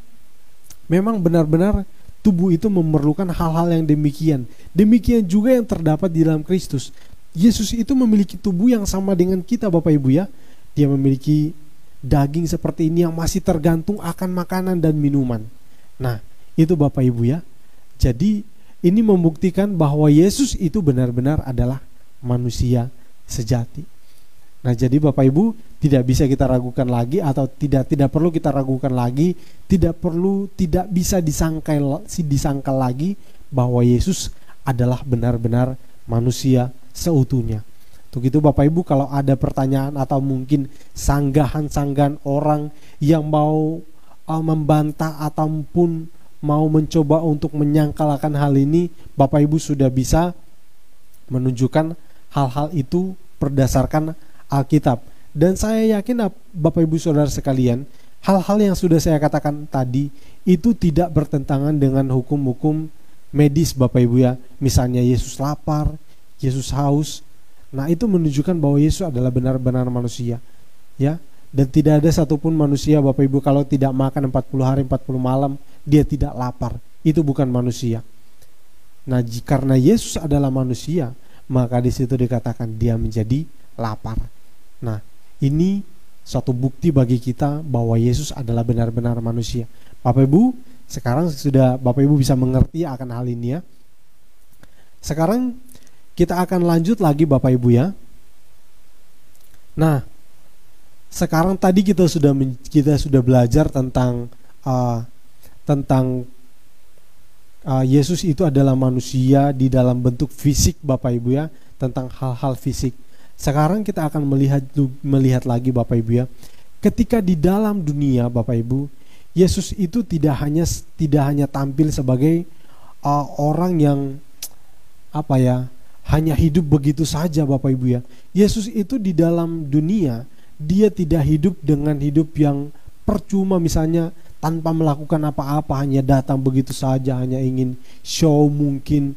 memang benar-benar tubuh itu memerlukan hal-hal yang demikian. Demikian juga yang terdapat di dalam Kristus. Yesus itu memiliki tubuh yang sama dengan kita Bapak Ibu ya. Dia memiliki daging seperti ini yang masih tergantung akan makanan dan minuman. Nah itu Bapak Ibu ya. Jadi ini membuktikan bahwa Yesus itu benar-benar adalah manusia sejati. Nah jadi Bapak Ibu tidak bisa kita ragukan lagi, atau tidak perlu kita ragukan lagi, tidak bisa disangkal lagi bahwa Yesus adalah benar-benar manusia seutuhnya. Untuk itu Bapak Ibu, kalau ada pertanyaan atau mungkin sanggahan-sanggahan orang yang mau membantah ataupun mau mencoba untuk menyangkalkan hal ini, Bapak Ibu sudah bisa menunjukkan hal-hal itu berdasarkan Alkitab. Dan saya yakin Bapak Ibu Saudara sekalian, hal-hal yang sudah saya katakan tadi itu tidak bertentangan dengan hukum-hukum medis Bapak Ibu ya. Misalnya Yesus lapar, Yesus haus. Nah itu menunjukkan bahwa Yesus adalah benar-benar manusia ya. Dan tidak ada satupun manusia Bapak Ibu kalau tidak makan 40 hari 40 malam dia tidak lapar. Itu bukan manusia. Nah karena Yesus adalah manusia, maka di situ dikatakan dia menjadi lapar. Nah ini suatu bukti bagi kita bahwa Yesus adalah benar-benar manusia. Bapak Ibu, sekarang sudah Bapak Ibu bisa mengerti akan hal ini ya. Sekarang kita akan lanjut lagi Bapak Ibu ya. Nah, sekarang tadi kita sudah belajar tentang Yesus itu adalah manusia di dalam bentuk fisik, Bapak Ibu ya, tentang hal-hal fisik. Sekarang kita akan melihat lagi, Bapak Ibu ya, ketika di dalam dunia, Bapak Ibu, Yesus itu tidak hanya tampil sebagai orang yang hanya hidup begitu saja, Bapak Ibu ya. Yesus itu di dalam dunia, dia tidak hidup dengan hidup yang percuma, misalnya tanpa melakukan apa-apa, hanya datang begitu saja, hanya ingin show, mungkin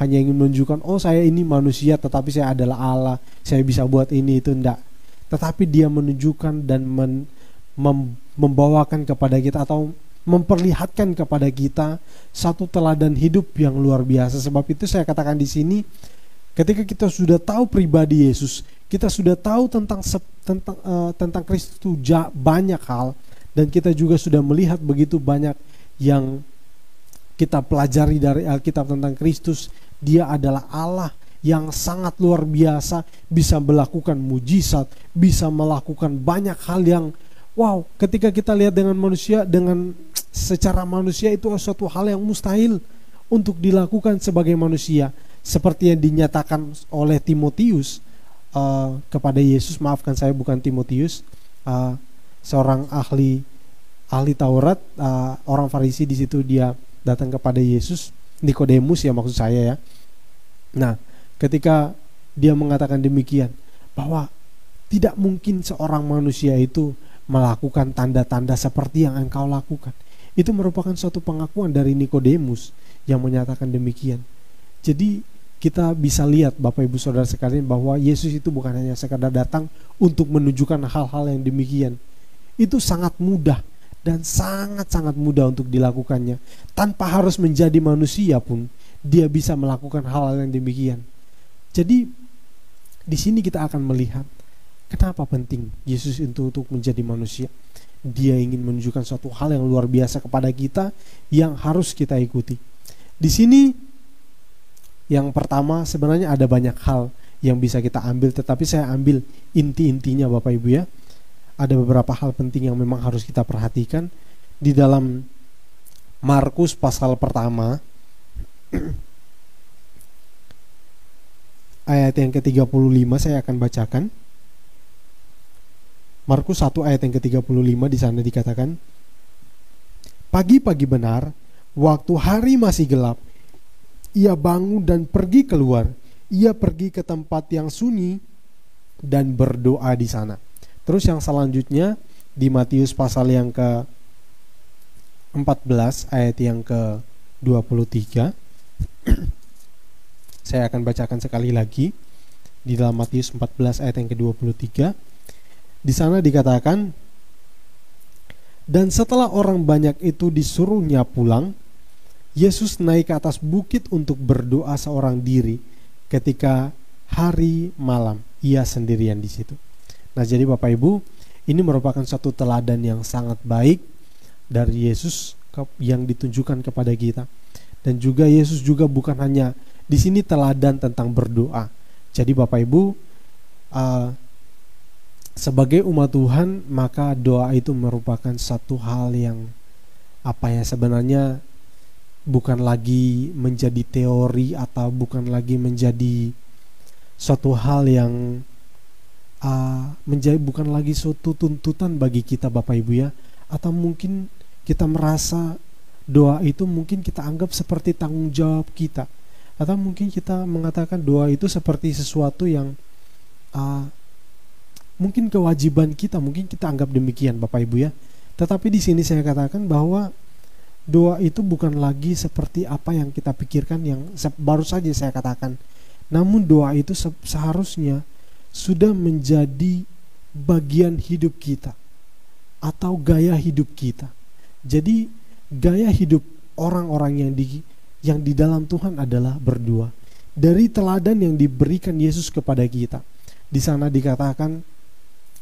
hanya ingin menunjukkan, oh saya ini manusia tetapi saya adalah Allah, saya bisa buat ini itu, enggak. Tetapi dia menunjukkan dan membawakan kepada kita atau memperlihatkan kepada kita satu teladan hidup yang luar biasa. Sebab itu saya katakan di sini, ketika kita sudah tahu pribadi Yesus, kita sudah tahu tentang Kristus itu banyak hal, dan kita juga sudah melihat begitu banyak yang kita pelajari dari Alkitab tentang Kristus. Dia adalah Allah yang sangat luar biasa, bisa melakukan mujizat, bisa melakukan banyak hal yang wow, ketika kita lihat dengan manusia, dengan secara manusia itu suatu hal yang mustahil untuk dilakukan sebagai manusia. Seperti yang dinyatakan oleh Timotius kepada Yesus, maafkan saya bukan Timotius, seorang ahli Taurat, orang Farisi. Di situ dia datang kepada Yesus, Nikodemus ya maksud saya ya. Nah, ketika dia mengatakan demikian, bahwa tidak mungkin seorang manusia itu melakukan tanda-tanda seperti yang engkau lakukan. Itu merupakan suatu pengakuan dari Nikodemus yang menyatakan demikian. Jadi kita bisa lihat, Bapak Ibu Saudara sekalian, bahwa Yesus itu bukan hanya sekadar datang untuk menunjukkan hal-hal yang demikian. Itu sangat mudah dan sangat-sangat mudah untuk dilakukannya. Tanpa harus menjadi manusia pun dia bisa melakukan hal-hal yang demikian. Jadi di sini kita akan melihat kenapa penting Yesus itu untuk menjadi manusia. Dia ingin menunjukkan suatu hal yang luar biasa kepada kita yang harus kita ikuti. Di sini yang pertama, sebenarnya ada banyak hal yang bisa kita ambil, tetapi saya ambil inti-intinya, Bapak Ibu ya. Ada beberapa hal penting yang memang harus kita perhatikan di dalam Markus pasal pertama ayat yang ke-35 saya akan bacakan. Markus 1 ayat yang ke-35, di sana dikatakan, pagi-pagi benar, waktu hari masih gelap, ia bangun dan pergi keluar. Ia pergi ke tempat yang sunyi dan berdoa di sana. Terus yang selanjutnya di Matius pasal yang ke-14 ayat yang ke-23. Saya akan bacakan sekali lagi di dalam Matius 14 ayat yang ke-23. Di sana dikatakan, dan setelah orang banyak itu disuruhnya pulang, Yesus naik ke atas bukit untuk berdoa seorang diri. Ketika hari malam, ia sendirian di situ. Nah, jadi Bapak Ibu, ini merupakan satu teladan yang sangat baik dari Yesus yang ditunjukkan kepada kita. Dan juga Yesus juga bukan hanya di sini teladan tentang berdoa. Jadi Bapak Ibu, sebagai umat Tuhan, maka doa itu merupakan satu hal yang sebenarnya bukan lagi menjadi teori atau bukan lagi menjadi suatu hal yang bukan lagi suatu tuntutan bagi kita, Bapak Ibu ya. Atau mungkin kita merasa doa itu mungkin kita anggap seperti tanggung jawab kita, atau mungkin kita mengatakan doa itu seperti sesuatu yang mungkin kewajiban kita, mungkin kita anggap demikian, Bapak Ibu ya. Tetapi di sini saya katakan bahwa doa itu bukan lagi seperti apa yang kita pikirkan, yang baru saja saya katakan. Namun doa itu seharusnya sudah menjadi bagian hidup kita atau gaya hidup kita. Jadi gaya hidup orang-orang yang di dalam Tuhan adalah berdoa. Dari teladan yang diberikan Yesus kepada kita, di sana dikatakan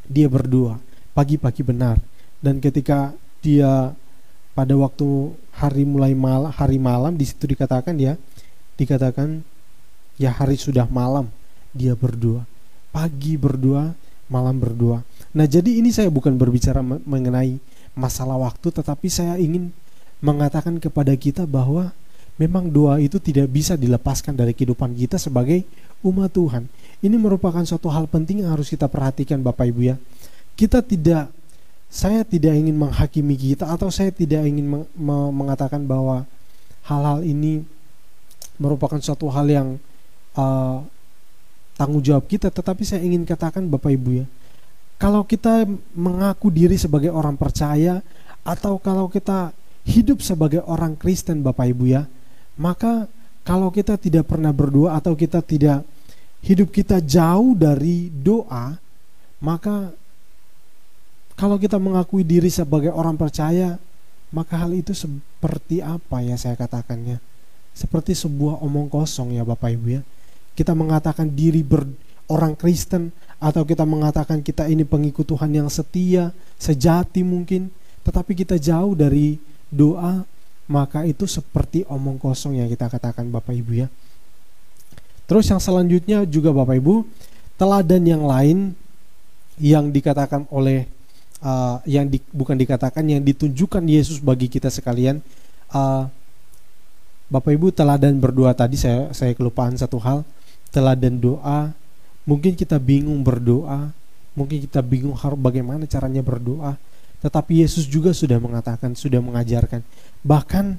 dia berdoa pagi-pagi benar, dan ketika dia pada waktu hari malam, di situ dikatakan ya hari sudah malam, dia berdoa. Pagi berdoa, malam berdoa. Nah, jadi ini saya bukan berbicara mengenai masalah waktu, tetapi saya ingin mengatakan kepada kita bahwa memang doa itu tidak bisa dilepaskan dari kehidupan kita sebagai umat Tuhan. Ini merupakan suatu hal penting yang harus kita perhatikan Bapak Ibu ya. Saya tidak ingin menghakimi kita, atau saya tidak ingin mengatakan bahwa hal-hal ini merupakan suatu hal yang tanggung jawab kita. Tetapi saya ingin katakan Bapak Ibu ya, kalau kita mengaku diri sebagai orang percaya, atau kalau kita hidup sebagai orang Kristen Bapak Ibu ya, maka kalau kita tidak pernah berdoa, atau kita tidak, hidup kita jauh dari doa, maka kalau kita mengakui diri sebagai orang percaya, maka hal itu seperti apa ya saya katakannya? Seperti sebuah omong kosong ya Bapak Ibu ya. Kita mengatakan diri orang Kristen, atau kita mengatakan kita ini pengikut Tuhan yang setia, sejati mungkin, tetapi kita jauh dari doa, maka itu seperti omong kosong yang kita katakan Bapak Ibu ya. Terus yang selanjutnya juga Bapak Ibu, teladan yang lain yang dikatakan oleh yang ditunjukkan Yesus bagi kita sekalian. Bapak Ibu, teladan berdoa tadi saya kelupaan satu hal, teladan doa. Mungkin kita bingung berdoa, mungkin kita bingung bagaimana caranya berdoa, tetapi Yesus juga sudah mengatakan, sudah mengajarkan. Bahkan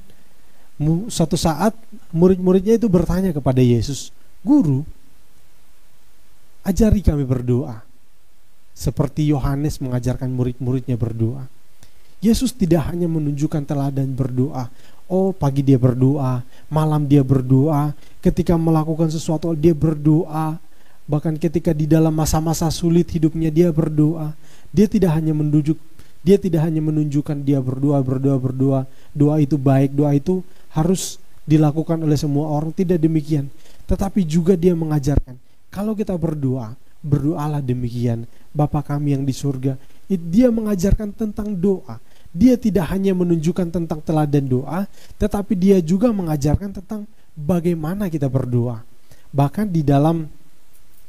suatu saat murid-muridnya itu bertanya kepada Yesus, "Guru, ajari kami berdoa seperti Yohanes mengajarkan murid-muridnya berdoa." Yesus tidak hanya menunjukkan teladan berdoa. Oh, pagi dia berdoa, malam dia berdoa, ketika melakukan sesuatu dia berdoa, bahkan ketika di dalam masa-masa sulit hidupnya dia berdoa. Dia tidak hanya menunjukkan dia berdoa. Doa itu baik, doa itu harus dilakukan oleh semua orang, tidak demikian. Tetapi juga dia mengajarkan, kalau kita berdoa, berdoalah demikian, Bapa kami yang di surga. Dia mengajarkan tentang doa. Dia tidak hanya menunjukkan tentang teladan doa, tetapi dia juga mengajarkan tentang bagaimana kita berdoa. Bahkan di dalam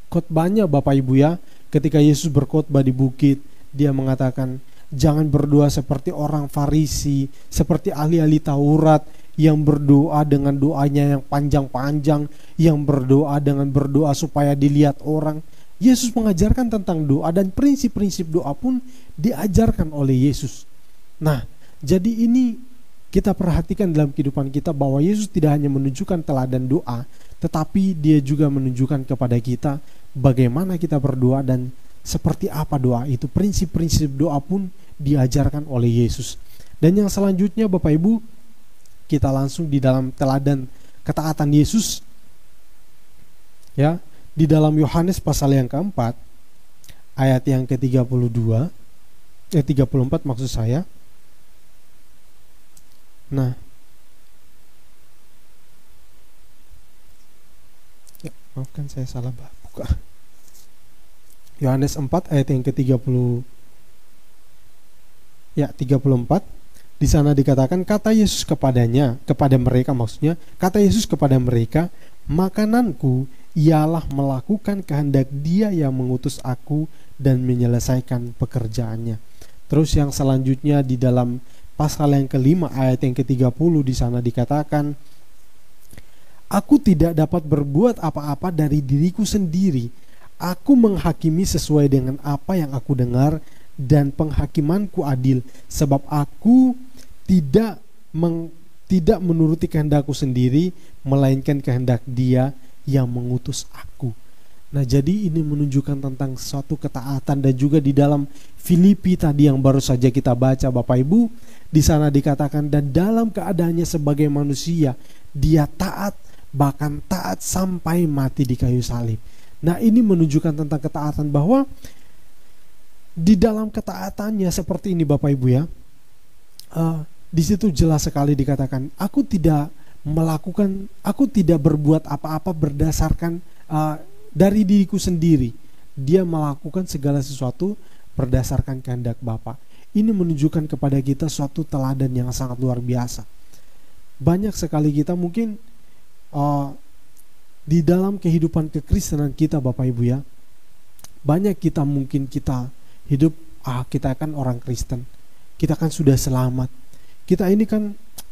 khotbahnya Bapak Ibu ya, ketika Yesus berkhotbah di bukit, dia mengatakan, jangan berdoa seperti orang Farisi, seperti ahli-ahli Taurat yang berdoa dengan doanya yang panjang-panjang, yang berdoa dengan berdoa supaya dilihat orang. Yesus mengajarkan tentang doa, dan prinsip-prinsip doa pun diajarkan oleh Yesus. Nah, jadi ini kita perhatikan dalam kehidupan kita bahwa Yesus tidak hanya menunjukkan teladan doa, tetapi dia juga menunjukkan kepada kita bagaimana kita berdoa dan seperti apa doa itu. Prinsip-prinsip doa pun diajarkan oleh Yesus. Dan yang selanjutnya Bapak Ibu, kita langsung di dalam teladan ketaatan Yesus ya, di dalam Yohanes pasal yang keempat ayat yang ke-34 maksud saya. Nah, ya, maafkan saya salah buka. Yohanes 4 ayat yang ke-34. Di sana dikatakan, kata Yesus kepada mereka, kata Yesus kepada mereka, makananku ialah melakukan kehendak Dia yang mengutus aku dan menyelesaikan pekerjaannya. Terus yang selanjutnya di dalam pasal yang kelima ayat yang ke-30 di sana dikatakan, aku tidak dapat berbuat apa-apa dari diriku sendiri. Aku menghakimi sesuai dengan apa yang aku dengar, dan penghakimanku adil, sebab aku tidak menuruti kehendakku sendiri, melainkan kehendak Dia yang mengutus aku. Nah, jadi ini menunjukkan tentang suatu ketaatan. Dan juga di dalam Filipi tadi yang baru saja kita baca Bapak Ibu, di sana dikatakan, dan dalam keadaannya sebagai manusia Dia taat, bahkan taat sampai mati di kayu salib. Nah, ini menunjukkan tentang ketaatan, bahwa di dalam ketaatannya seperti ini Bapak Ibu ya, di situ jelas sekali dikatakan, aku tidak berbuat apa-apa berdasarkan dari diriku sendiri. Dia melakukan segala sesuatu berdasarkan kehendak Bapa. Ini menunjukkan kepada kita suatu teladan yang sangat luar biasa. Banyak sekali kita mungkin di dalam kehidupan kekristenan kita Bapak Ibu ya, banyak kita mungkin kita hidup, kita kan orang Kristen, kita kan sudah selamat, kita ini kan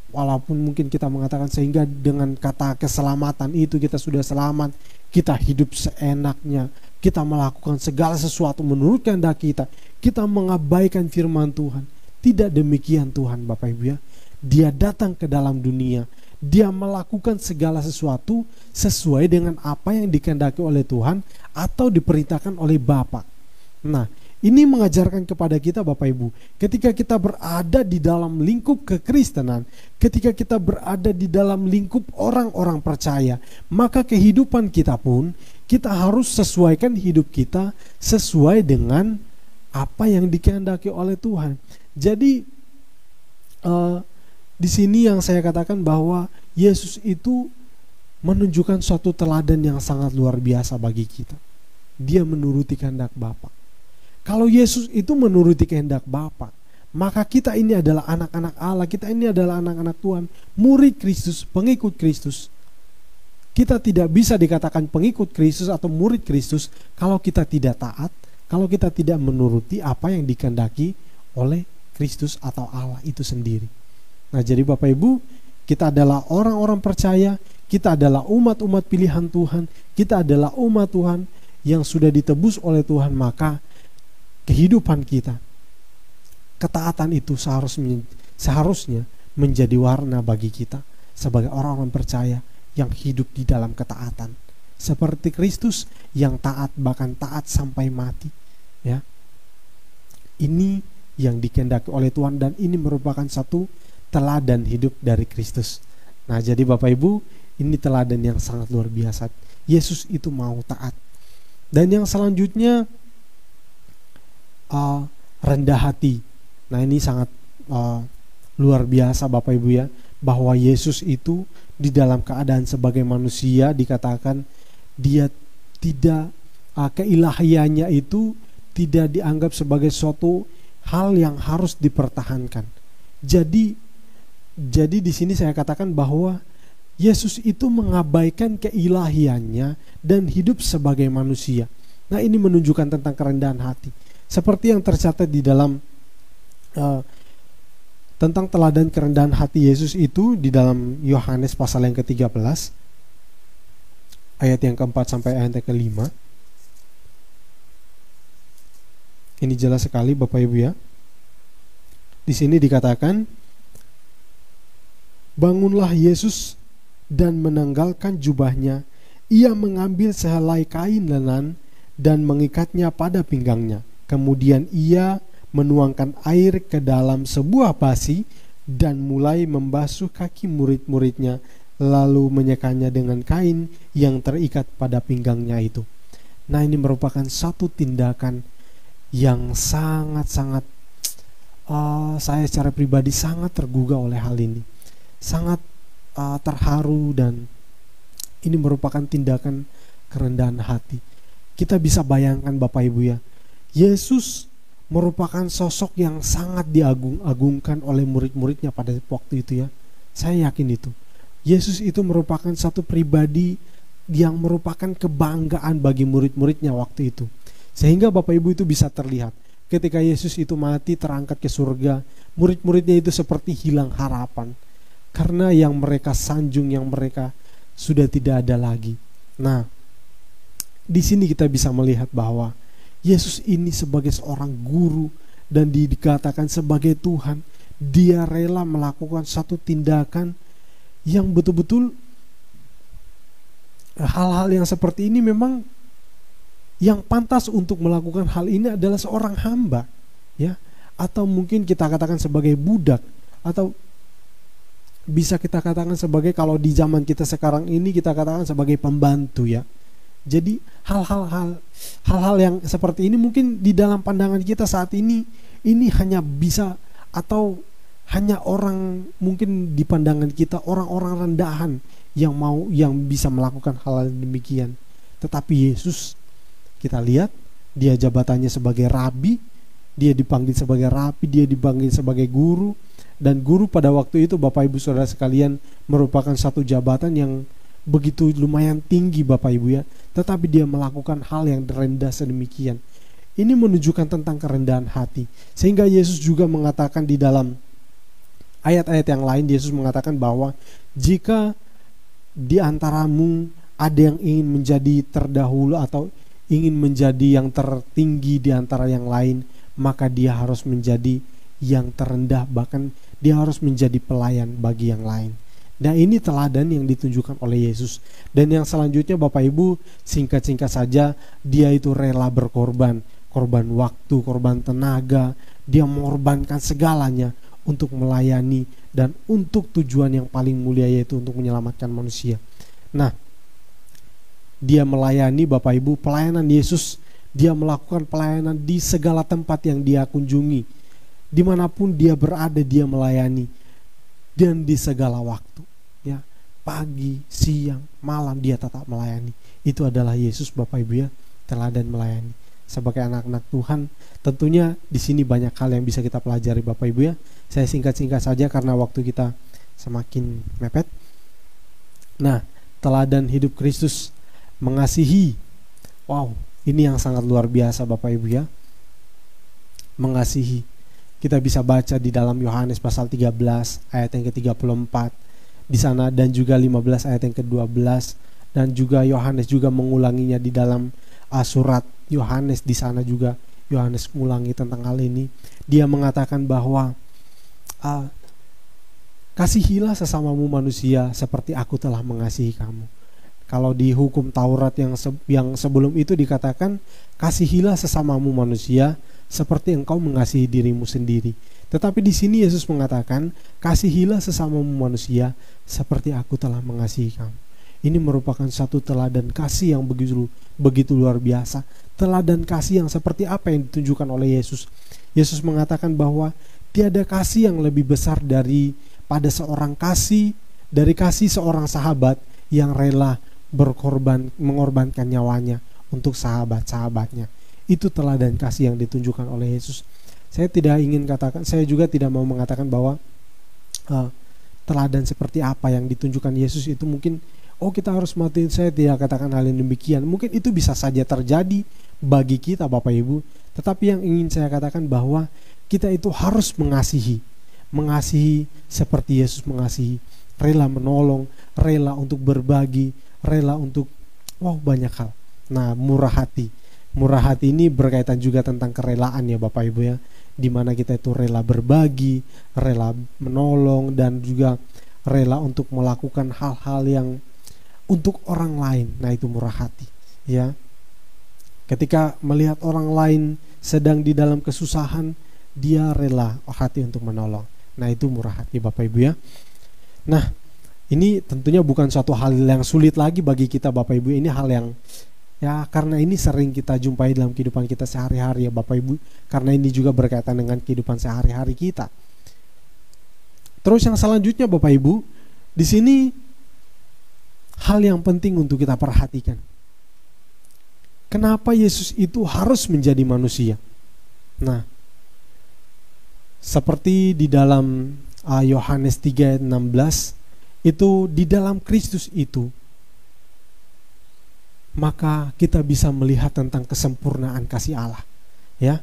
Walaupun mungkin kita mengatakan sehingga dengan kata keselamatan itu kita sudah selamat, kita hidup seenaknya, kita melakukan segala sesuatu menurut kehendak kita mengabaikan firman Tuhan. Tidak demikian Tuhan Bapak Ibu ya. Dia datang ke dalam dunia, dia melakukan segala sesuatu sesuai dengan apa yang dikehendaki oleh Tuhan atau diperintahkan oleh Bapa. Nah, ini mengajarkan kepada kita Bapak Ibu, ketika kita berada di dalam lingkup kekristenan, ketika kita berada di dalam lingkup orang-orang percaya, maka kehidupan kita pun kita harus sesuaikan hidup kita sesuai dengan apa yang dikehendaki oleh Tuhan. Jadi di sini yang saya katakan bahwa Yesus itu menunjukkan suatu teladan yang sangat luar biasa bagi kita. Dia menuruti kehendak Bapa. Kalau Yesus itu menuruti kehendak Bapa, maka kita ini adalah anak-anak Allah, kita ini adalah anak-anak Tuhan, murid Kristus, pengikut Kristus. Kita tidak bisa dikatakan pengikut Kristus atau murid Kristus kalau kita tidak taat, kalau kita tidak menuruti apa yang dikehendaki oleh Kristus atau Allah itu sendiri. Nah, jadi Bapak Ibu, kita adalah orang-orang percaya, kita adalah umat-umat pilihan Tuhan, kita adalah umat Tuhan yang sudah ditebus oleh Tuhan, maka kehidupan kita, ketaatan itu seharusnya menjadi warna bagi kita sebagai orang-orang percaya yang hidup di dalam ketaatan. Seperti Kristus yang taat, bahkan taat sampai mati. Ya, ini yang dikehendaki oleh Tuhan dan ini merupakan satu teladan hidup dari Kristus. Nah, jadi Bapak Ibu, ini teladan yang sangat luar biasa. Yesus itu mau taat. Dan yang selanjutnya, rendah hati. Nah, ini sangat luar biasa Bapak Ibu ya, bahwa Yesus itu di dalam keadaan sebagai manusia dikatakan dia tidak, keilahiannya itu tidak dianggap sebagai suatu hal yang harus dipertahankan. Jadi di sini saya katakan bahwa Yesus itu mengabaikan keilahiannya dan hidup sebagai manusia. Nah, ini menunjukkan tentang kerendahan hati. Seperti yang tercatat di dalam tentang teladan kerendahan hati Yesus itu di dalam Yohanes pasal yang ke-13 ayat yang ke-4 sampai ayat yang ke-5. Ini jelas sekali Bapak Ibu ya. Di sini dikatakan, bangunlah Yesus dan menanggalkan jubahnya. Ia mengambil sehelai kain lenan dan mengikatnya pada pinggangnya. Kemudian ia menuangkan air ke dalam sebuah basi dan mulai membasuh kaki murid-muridnya, lalu menyekanya dengan kain yang terikat pada pinggangnya itu. Nah, ini merupakan satu tindakan yang sangat-sangat saya secara pribadi sangat tergugah oleh hal ini. Sangat terharu, dan ini merupakan tindakan kerendahan hati. Kita bisa bayangkan Bapak Ibu ya, Yesus merupakan sosok yang sangat diagung-agungkan oleh murid-muridnya pada waktu itu ya. Saya yakin itu. Yesus itu merupakan satu pribadi yang merupakan kebanggaan bagi murid-muridnya waktu itu. Sehingga Bapak Ibu itu bisa terlihat ketika Yesus itu mati terangkat ke surga, murid-muridnya itu seperti hilang harapan. Karena yang mereka sanjung, yang mereka sudah tidak ada lagi. Nah, di sini kita bisa melihat bahwa Yesus ini sebagai seorang guru dan dikatakan sebagai Tuhan, dia rela melakukan satu tindakan yang betul-betul hal-hal yang seperti ini memang yang pantas untuk melakukan hal ini adalah seorang hamba, ya, atau mungkin kita katakan sebagai budak, atau bisa kita katakan sebagai, kalau di zaman kita sekarang ini kita katakan sebagai pembantu ya. Jadi hal-hal yang seperti ini mungkin di dalam pandangan kita saat ini hanya bisa, atau hanya orang, mungkin di pandangan kita orang-orang rendahan yang bisa melakukan hal demikian. Tetapi Yesus, kita lihat dia jabatannya sebagai rabi, dia dipanggil sebagai rabi, dia dipanggil sebagai guru. Dan guru pada waktu itu Bapak Ibu Saudara sekalian merupakan satu jabatan yang begitu lumayan tinggi Bapak Ibu ya. Tetapi dia melakukan hal yang rendah sedemikian. Ini menunjukkan tentang kerendahan hati. Sehingga Yesus juga mengatakan di dalam ayat-ayat yang lain Yesus mengatakan bahwa jika di antaramu ada yang ingin menjadi terdahulu atau ingin menjadi yang tertinggi di antara yang lain, maka dia harus menjadi yang terendah, bahkan dia harus menjadi pelayan bagi yang lain. Nah, ini teladan yang ditunjukkan oleh Yesus. Dan yang selanjutnya Bapak Ibu, singkat-singkat saja, dia itu rela berkorban, korban waktu, korban tenaga, dia mengorbankan segalanya untuk melayani dan untuk tujuan yang paling mulia, yaitu untuk menyelamatkan manusia. Nah, dia melayani Bapak Ibu, pelayanan Yesus, dia melakukan pelayanan di segala tempat yang dia kunjungi. Dimanapun dia berada, dia melayani. Dan di segala waktu, ya, pagi, siang, malam, dia tetap melayani. Itu adalah Yesus Bapak Ibu, ya, teladan melayani. Sebagai anak-anak Tuhan, tentunya di sini banyak hal yang bisa kita pelajari Bapak Ibu, ya. Saya singkat-singkat saja karena waktu kita semakin mepet. Nah, teladan hidup Kristus mengasihi. Wow, ini yang sangat luar biasa Bapak Ibu, ya. Mengasihi. Kita bisa baca di dalam Yohanes pasal 13 ayat yang ke-34 di sana, dan juga 15 ayat yang ke-12, dan juga Yohanes juga mengulanginya di dalam surat Yohanes. Di sana juga Yohanes mengulangi tentang hal ini. Dia mengatakan bahwa kasihilah sesamamu manusia seperti aku telah mengasihi kamu. Kalau di hukum Taurat yang sebelum itu dikatakan kasihilah sesamamu manusia seperti engkau mengasihi dirimu sendiri. Tetapi di sini Yesus mengatakan, kasihilah sesamamu manusia seperti aku telah mengasihi kamu. Ini merupakan satu teladan kasih yang begitu luar biasa. Teladan kasih yang seperti apa yang ditunjukkan oleh Yesus. Yesus mengatakan bahwa tiada kasih yang lebih besar daripada dari kasih seorang sahabat yang rela mengorbankan nyawanya untuk sahabat-sahabatnya. Itu teladan kasih yang ditunjukkan oleh Yesus. Saya juga tidak mau mengatakan bahwa teladan seperti apa yang ditunjukkan Yesus itu mungkin kita harus mati. Saya tidak katakan hal yang demikian. Mungkin itu bisa saja terjadi bagi kita Bapak Ibu. Tetapi yang ingin saya katakan bahwa kita itu harus mengasihi seperti Yesus mengasihi, rela menolong, rela untuk berbagi, rela untuk banyak hal. Nah, murah hati ini berkaitan juga tentang kerelaan, ya Bapak Ibu, ya, dimana kita itu rela berbagi, rela menolong, dan juga rela untuk melakukan hal-hal yang untuk orang lain. Nah, itu murah hati, ya. Ketika melihat orang lain sedang di dalam kesusahan, dia rela hati untuk menolong. Nah, itu murah hati Bapak Ibu, ya. Nah, ini tentunya bukan suatu hal yang sulit lagi bagi kita Bapak Ibu. Ini hal yang karena ini sering kita jumpai dalam kehidupan kita sehari-hari, ya Bapak Ibu. Karena ini juga berkaitan dengan kehidupan sehari-hari kita. Terus yang selanjutnya Bapak Ibu, di sini hal yang penting untuk kita perhatikan. Kenapa Yesus itu harus menjadi manusia? Nah, seperti di dalam Yohanes 3 ayat 16, itu di dalam Kristus itu maka kita bisa melihat tentang kesempurnaan kasih Allah, ya.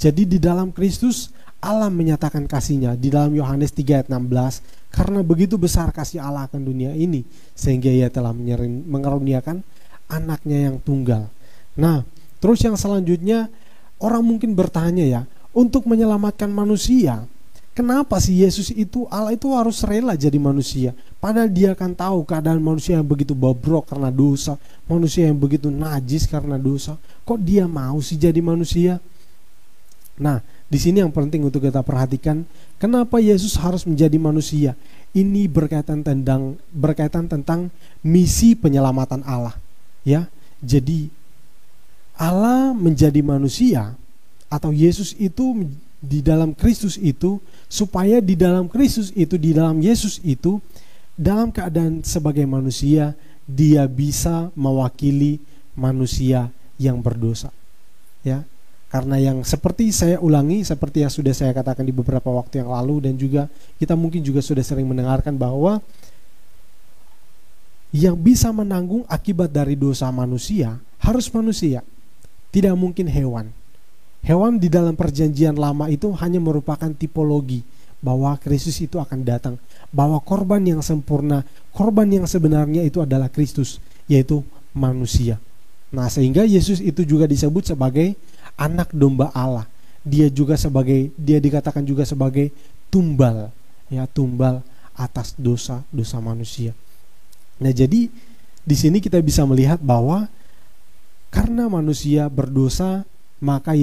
Jadi di dalam Kristus Allah menyatakan kasih-Nya di dalam Yohanes 3 ayat 16, karena begitu besar kasih Allah akan dunia ini sehingga Ia telah mengaruniakan anaknya yang tunggal. Nah, terus yang selanjutnya orang mungkin bertanya, ya, untuk menyelamatkan manusia, kenapa sih Yesus itu, Allah itu harus rela jadi manusia? Padahal Dia akan tahu keadaan manusia yang begitu bobrok karena dosa, manusia yang begitu najis karena dosa. Kok Dia mau sih jadi manusia? Nah, di sini yang penting untuk kita perhatikan, kenapa Yesus harus menjadi manusia? Ini berkaitan tentang misi penyelamatan Allah, ya. Jadi Allah menjadi manusia, atau Yesus itu di dalam Kristus itu, supaya di dalam Kristus itu, di dalam Yesus itu, dalam keadaan sebagai manusia, Dia bisa mewakili manusia yang berdosa, ya. Karena yang seperti saya ulangi, seperti yang sudah saya katakan di beberapa waktu yang lalu, dan juga kita mungkin juga sudah sering mendengarkan bahwa yang bisa menanggung akibat dari dosa manusia harus manusia, tidak mungkin hewan. Hewan di dalam perjanjian lama itu hanya merupakan tipologi, bahwa Kristus itu akan datang, bahwa korban yang sempurna, korban yang sebenarnya itu adalah Kristus, yaitu manusia. Nah, sehingga Yesus itu juga disebut sebagai anak domba Allah. Dia dikatakan juga sebagai tumbal, ya, tumbal atas dosa manusia. Nah, jadi di sini kita bisa melihat bahwa karena manusia berdosa, maka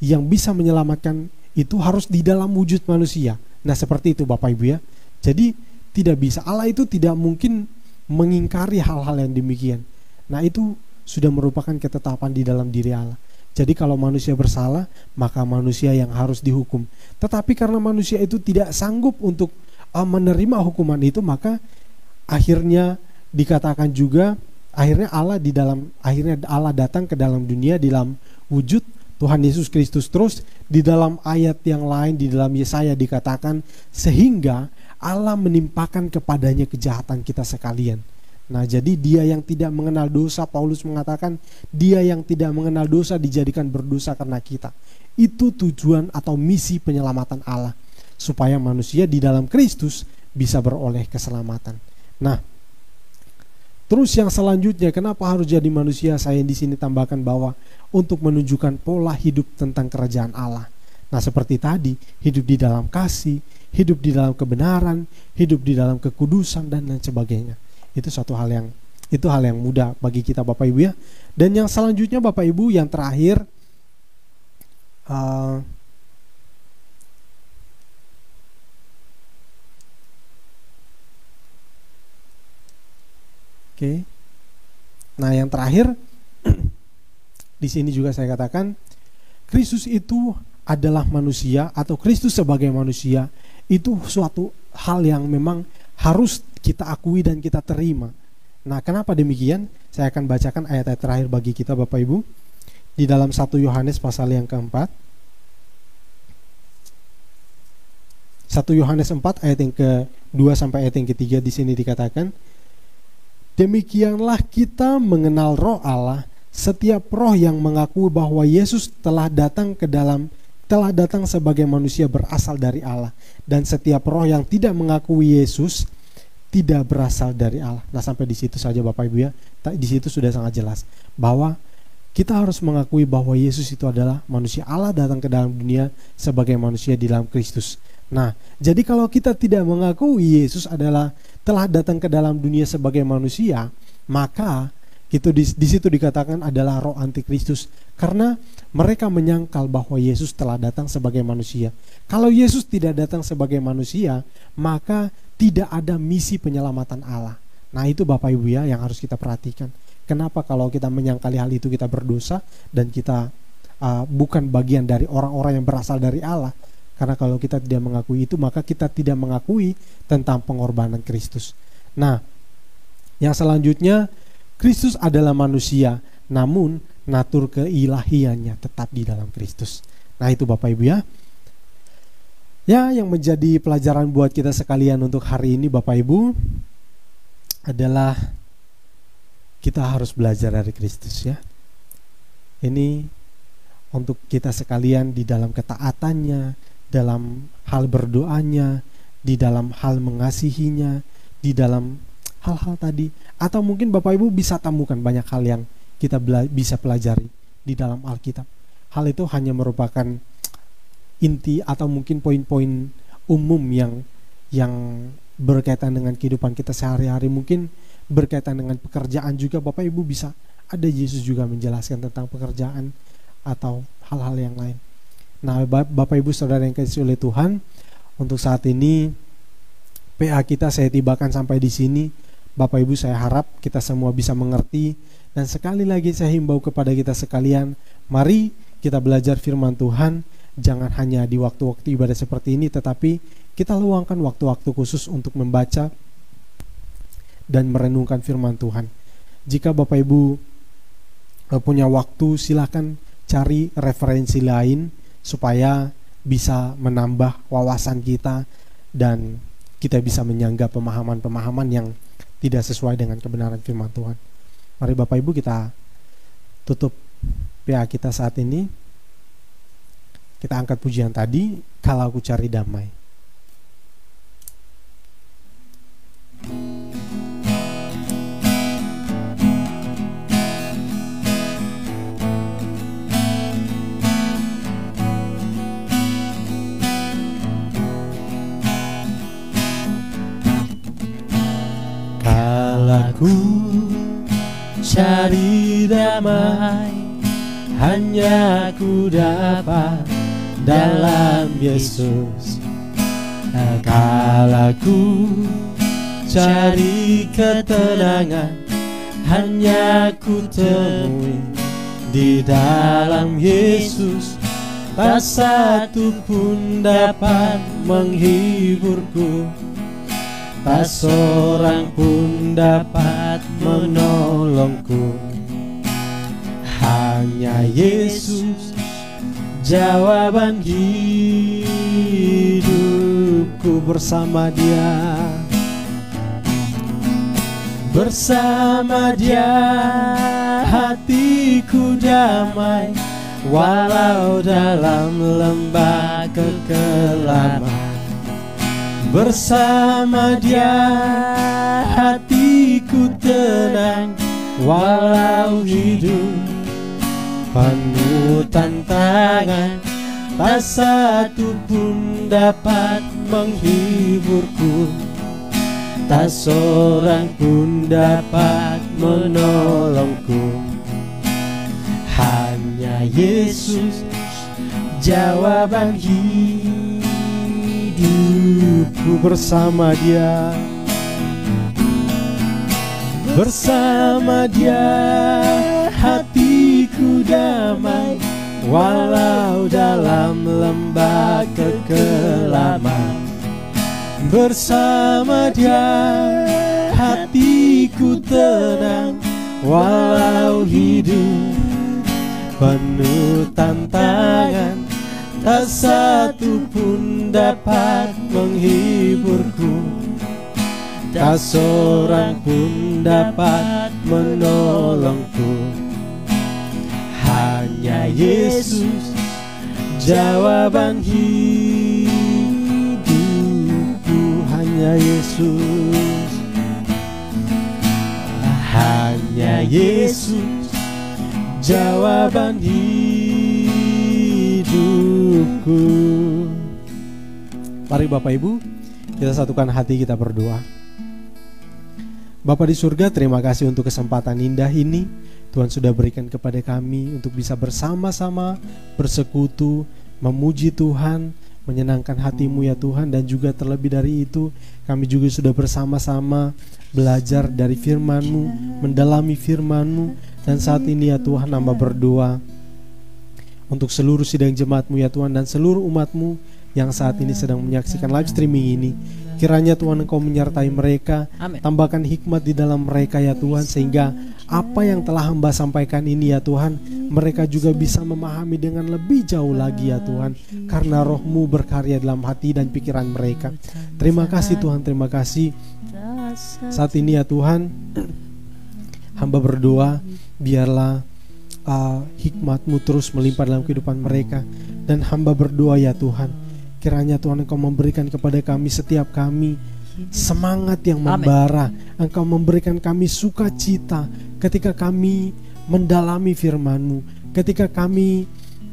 yang bisa menyelamatkan itu harus di dalam wujud manusia. Nah, seperti itu Bapak Ibu ya. Jadi tidak bisa, Allah itu tidak mungkin mengingkari hal-hal yang demikian. Nah, itu sudah merupakan ketetapan di dalam diri Allah. Jadi kalau manusia bersalah, maka manusia yang harus dihukum. Tetapi karena manusia itu tidak sanggup untuk menerima hukuman itu, maka akhirnya dikatakan juga akhirnya Allah datang ke dalam dunia di dalam wujud Tuhan Yesus Kristus. Terus di dalam ayat yang lain di dalam Yesaya dikatakan sehingga Allah menimpakan kepadanya kejahatan kita sekalian. Nah, jadi dia yang tidak mengenal dosa, Paulus mengatakan dia yang tidak mengenal dosa dijadikan berdosa karena kita. Itu tujuan atau misi penyelamatan Allah, supaya manusia di dalam Kristus bisa beroleh keselamatan. Nah, terus yang selanjutnya, kenapa harus jadi manusia? Saya di sini tambahkan bahwa untuk menunjukkan pola hidup tentang kerajaan Allah. Nah, seperti tadi, hidup di dalam kasih, hidup di dalam kebenaran, hidup di dalam kekudusan dan lain sebagainya. Itu hal yang mudah bagi kita Bapak Ibu ya. Dan yang selanjutnya Bapak Ibu, yang terakhir nah yang terakhir di sini juga saya katakan Kristus itu adalah manusia, atau Kristus sebagai manusia itu suatu hal yang memang harus kita akui dan kita terima. Nah, kenapa demikian? Saya akan bacakan ayat-ayat terakhir bagi kita Bapak Ibu di dalam 1 Yohanes pasal yang keempat. 1 Yohanes 4 ayat yang ke-2 sampai ayat yang ke-3 di sini dikatakan, demikianlah kita mengenal roh Allah. Setiap roh yang mengakui bahwa Yesus telah datang sebagai manusia berasal dari Allah, dan setiap roh yang tidak mengakui Yesus tidak berasal dari Allah. Nah, sampai di situ saja Bapak Ibu ya. Di situ sudah sangat jelas bahwa kita harus mengakui bahwa Yesus itu adalah manusia. Allah datang ke dalam dunia sebagai manusia di dalam Kristus. Nah, jadi kalau kita tidak mengakui Yesus telah datang ke dalam dunia sebagai manusia, maka itu di situ dikatakan adalah roh antikristus, karena mereka menyangkal bahwa Yesus telah datang sebagai manusia. Kalau Yesus tidak datang sebagai manusia, maka tidak ada misi penyelamatan Allah. Nah, itu Bapak Ibu ya yang harus kita perhatikan. Kenapa kalau kita menyangkali hal itu kita berdosa dan kita bukan bagian dari orang-orang yang berasal dari Allah? Karena kalau kita tidak mengakui itu, maka kita tidak mengakui tentang pengorbanan Kristus. Nah, yang selanjutnya, Kristus adalah manusia, namun natur keilahiannya tetap di dalam Kristus. Nah, itu Bapak Ibu ya. Ya, yang menjadi pelajaran buat kita sekalian untuk hari ini Bapak Ibu adalah kita harus belajar dari Kristus ya. Ini untuk kita sekalian di dalam ketaatannya, dalam hal berdoanya, di dalam hal mengasihinya, di dalam hal-hal tadi. Atau mungkin Bapak Ibu bisa temukan banyak hal yang kita bisa pelajari di dalam Alkitab. Hal itu hanya merupakan inti atau mungkin poin-poin umum yang berkaitan dengan kehidupan kita sehari-hari. Mungkin berkaitan dengan pekerjaan juga Bapak Ibu bisa ada Yesus juga menjelaskan tentang pekerjaan atau hal-hal yang lain. Nah, Bapak Ibu Saudara yang kasih oleh Tuhan, untuk saat ini PA kita saya tibakan sampai di sini. Bapak Ibu, saya harap kita semua bisa mengerti, dan sekali lagi saya himbau kepada kita sekalian, mari kita belajar firman Tuhan. Jangan hanya di waktu-waktu ibadah seperti ini, tetapi kita luangkan waktu-waktu khusus untuk membaca dan merenungkan firman Tuhan. Jika Bapak Ibu punya waktu, silakan cari referensi lain supaya bisa menambah wawasan kita dan kita bisa menyanggah pemahaman-pemahaman yang tidak sesuai dengan kebenaran firman Tuhan. Mari Bapak Ibu kita tutup PA kita saat ini. Kita angkat pujian tadi, kalau aku cari damai. Aku cari damai, hanya ku dapat dalam Yesus. Kalau ku cari ketenangan, hanya ku temui di dalam Yesus. Tak satu pun dapat menghiburku, tak seorang pun dapat menolongku. Hanya Yesus jawaban hidupku. Bersama Dia, bersama Dia hatiku damai, walau dalam lembah kekelaman. Bersama Dia hatiku tenang, walau hidup penuh tantangan. Tak satu pun dapat menghiburku, tak seorang pun dapat menolongku. Hanya Yesus jawaban hidupku. Bersama Dia, bersama Dia hatiku damai, walau dalam lembah kekelaman. Bersama Dia hatiku tenang, walau hidup penuh tantangan. Tak satu pun dapat menghiburku, tak seorang pun dapat menolongku. Hanya Yesus jawaban hidupku. Hanya Yesus, hanya Yesus jawaban hidupku. Mari Bapak Ibu, kita satukan hati, kita berdoa. Bapa di surga, terima kasih untuk kesempatan indah ini Tuhan sudah berikan kepada kami untuk bisa bersama-sama bersekutu, memuji Tuhan, menyenangkan hati-Mu ya Tuhan. Dan juga terlebih dari itu, kami juga sudah bersama-sama belajar dari firman-Mu, mendalami firman-Mu. Dan saat ini ya Tuhan, hamba berdoa untuk seluruh sidang jemaat-Mu ya Tuhan, dan seluruh umat-Mu yang saat ini sedang menyaksikan live streaming ini. Kiranya Tuhan Engkau menyertai mereka. Amin. Tambahkan hikmat di dalam mereka ya Tuhan, sehingga apa yang telah hamba sampaikan ini ya Tuhan, mereka juga bisa memahami dengan lebih jauh lagi ya Tuhan, karena Roh-Mu berkarya dalam hati dan pikiran mereka. Terima kasih Tuhan, terima kasih. Saat ini ya Tuhan, hamba berdoa biarlah hikmat-Mu terus melimpah dalam kehidupan mereka. Dan hamba berdoa ya Tuhan, kiranya Tuhan Engkau memberikan kepada kami, setiap kami, semangat yang membara. Engkau memberikan kami sukacita ketika kami mendalami firman-Mu, ketika kami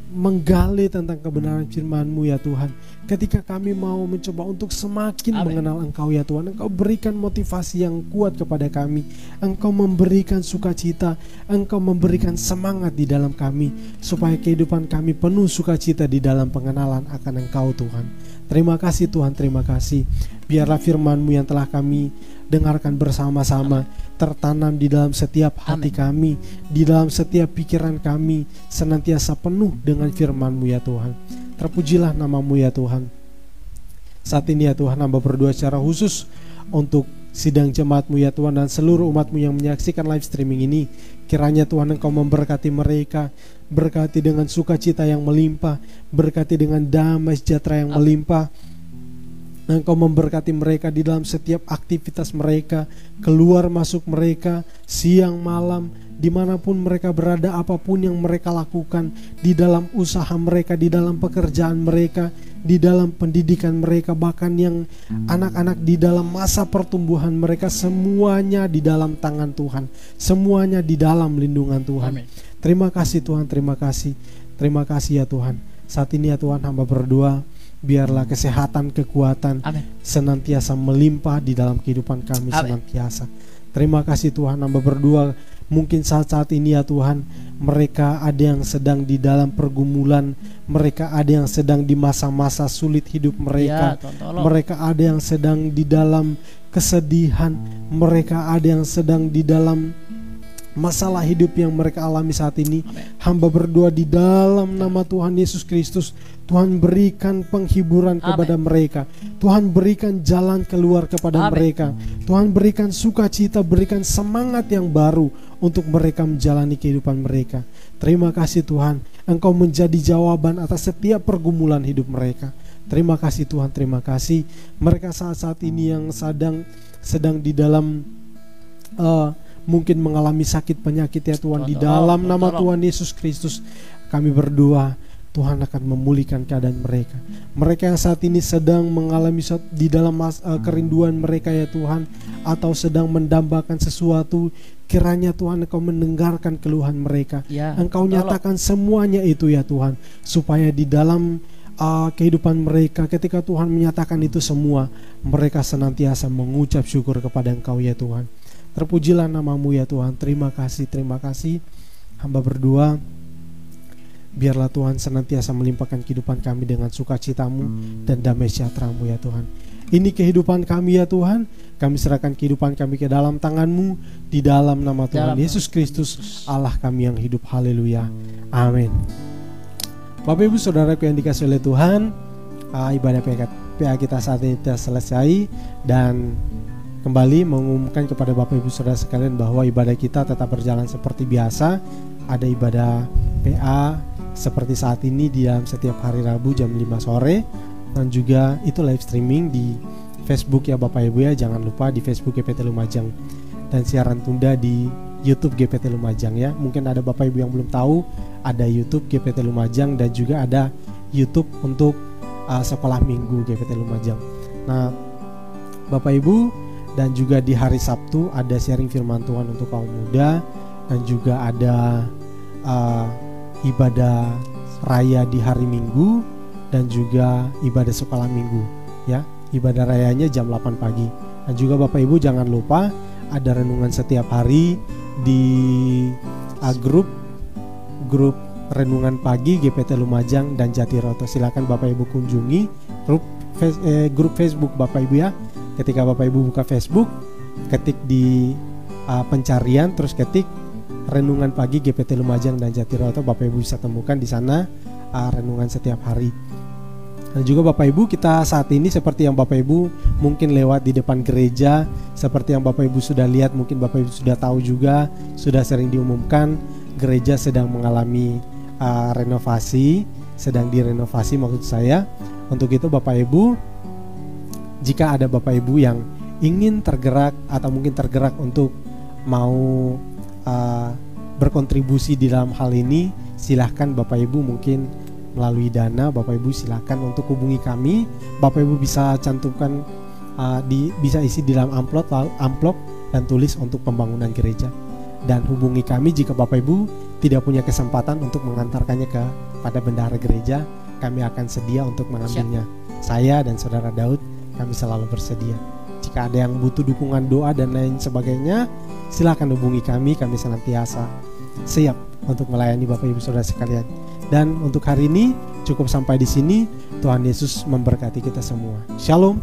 menggali tentang kebenaran firman-Mu ya Tuhan, ketika kami mau mencoba untuk semakin mengenal Engkau ya Tuhan. Engkau berikan motivasi yang kuat kepada kami, Engkau memberikan sukacita, Engkau memberikan semangat di dalam kami, supaya kehidupan kami penuh sukacita di dalam pengenalan akan Engkau Tuhan. Terima kasih Tuhan, terima kasih. Biarlah firman-Mu yang telah kami dengarkan bersama-sama tertanam di dalam setiap hati kami, di dalam setiap pikiran kami, senantiasa penuh dengan firman-Mu ya Tuhan. Terpujilah nama-Mu ya Tuhan. Saat ini ya Tuhan, hamba berdoa secara khusus untuk sidang jemaat-Mu ya Tuhan, dan seluruh umat-Mu yang menyaksikan live streaming ini. Kiranya Tuhan Engkau memberkati mereka, berkati dengan sukacita yang melimpah, berkati dengan damai sejahtera yang melimpah. Engkau memberkati mereka di dalam setiap aktivitas mereka, keluar masuk mereka, siang malam, dimanapun mereka berada, apapun yang mereka lakukan, di dalam usaha mereka, di dalam pekerjaan mereka, di dalam pendidikan mereka, bahkan yang anak-anak di dalam masa pertumbuhan mereka, semuanya di dalam tangan Tuhan, semuanya di dalam lindungan Tuhan. Amin. Terima kasih Tuhan, terima kasih ya Tuhan. Saat ini ya Tuhan, hamba berdoa, biarlah kesehatan, kekuatan Amin. senantiasa melimpah di dalam kehidupan kami. Amin. Senantiasa. Terima kasih Tuhan, hamba berdoa mungkin saat-saat ini ya Tuhan, mereka ada yang sedang di dalam pergumulan, mereka ada yang sedang di masa-masa sulit hidup mereka, mereka ada yang sedang di dalam kesedihan, mereka ada yang sedang di dalam masalah hidup yang mereka alami saat ini. Amen. Hamba berdoa di dalam nama Tuhan Yesus Kristus, Tuhan berikan penghiburan kepada mereka, Tuhan berikan jalan keluar kepada mereka, Tuhan berikan sukacita, berikan semangat yang baru untuk mereka menjalani kehidupan mereka. Terima kasih Tuhan, Engkau menjadi jawaban atas setiap pergumulan hidup mereka. Terima kasih Tuhan, terima kasih. Mereka saat-saat ini yang sedang di dalam mungkin mengalami sakit penyakit ya Tuhan, di dalam nama Tuhan Yesus Kristus kami berdoa, Tuhan akan memulihkan keadaan mereka. Mereka yang saat ini sedang mengalami di dalam kerinduan mereka ya Tuhan, atau sedang mendambakan sesuatu, kiranya Tuhan Engkau mendengarkan keluhan mereka, Engkau nyatakan semuanya itu ya Tuhan, supaya di dalam kehidupan mereka ketika Tuhan menyatakan itu semua, mereka senantiasa mengucap syukur kepada Engkau ya Tuhan. Terpujilah nama-Mu ya Tuhan. Terima kasih, terima kasih. Hamba berdoa, biarlah Tuhan senantiasa melimpahkan kehidupan kami dengan sukacita-Mu dan damai sejahtera-Mu ya Tuhan. Ini kehidupan kami ya Tuhan, kami serahkan kehidupan kami ke dalam tangan-Mu, di dalam nama Tuhan Yesus Kristus, Allah kami yang hidup. Haleluya, amin. Bapak Ibu Saudaraku yang dikasihi oleh Tuhan, ibadah PA kita saat ini telah selesai, dan kembali mengumumkan kepada Bapak Ibu Saudara sekalian bahwa ibadah kita tetap berjalan seperti biasa. Ada ibadah PA seperti saat ini di dalam setiap hari Rabu jam 5 sore, dan juga itu live streaming di Facebook ya Bapak Ibu ya. Jangan lupa di Facebook GPT Lumajang, dan siaran tunda di YouTube GPT Lumajang ya. Mungkin ada Bapak Ibu yang belum tahu, ada YouTube GPT Lumajang dan juga ada YouTube untuk sekolah minggu GPT Lumajang. Nah Bapak Ibu, dan juga di hari Sabtu ada sharing firman Tuhan untuk kaum muda, dan juga ada ibadah raya di hari Minggu, dan juga ibadah sekolah minggu ya. Ibadah rayanya jam 8 pagi. Dan juga Bapak Ibu jangan lupa ada renungan setiap hari di grup renungan pagi GPT Lumajang dan Jatiroto. Silakan Bapak Ibu kunjungi grup Facebook Bapak Ibu ya. Ketika Bapak Ibu buka Facebook, ketik di pencarian, terus ketik renungan pagi GPT Lumajang dan Jatiroto, Bapak Ibu bisa temukan di sana renungan setiap hari. Dan juga Bapak Ibu, kita saat ini seperti yang Bapak Ibu mungkin lewat di depan gereja, seperti yang Bapak Ibu sudah lihat, mungkin Bapak Ibu sudah tahu juga, sudah sering diumumkan, gereja sedang mengalami renovasi, sedang direnovasi maksud saya. Untuk itu Bapak Ibu, jika ada Bapak Ibu yang ingin tergerak atau mungkin tergerak untuk mau berkontribusi di dalam hal ini, silahkan Bapak Ibu mungkin melalui dana, Bapak Ibu silahkan untuk hubungi kami. Bapak Ibu bisa cantumkan, bisa isi di dalam amplop dan tulis untuk pembangunan gereja. Dan hubungi kami jika Bapak Ibu tidak punya kesempatan untuk mengantarkannya kepada bendahara gereja, kami akan sedia untuk mengambilnya. Saya dan Saudara Daud, kami selalu bersedia. Jika ada yang butuh dukungan doa dan lain sebagainya, silakan hubungi kami. Kami senantiasa siap untuk melayani Bapak Ibu Saudara sekalian. Dan untuk hari ini cukup sampai di sini. Tuhan Yesus memberkati kita semua. Shalom.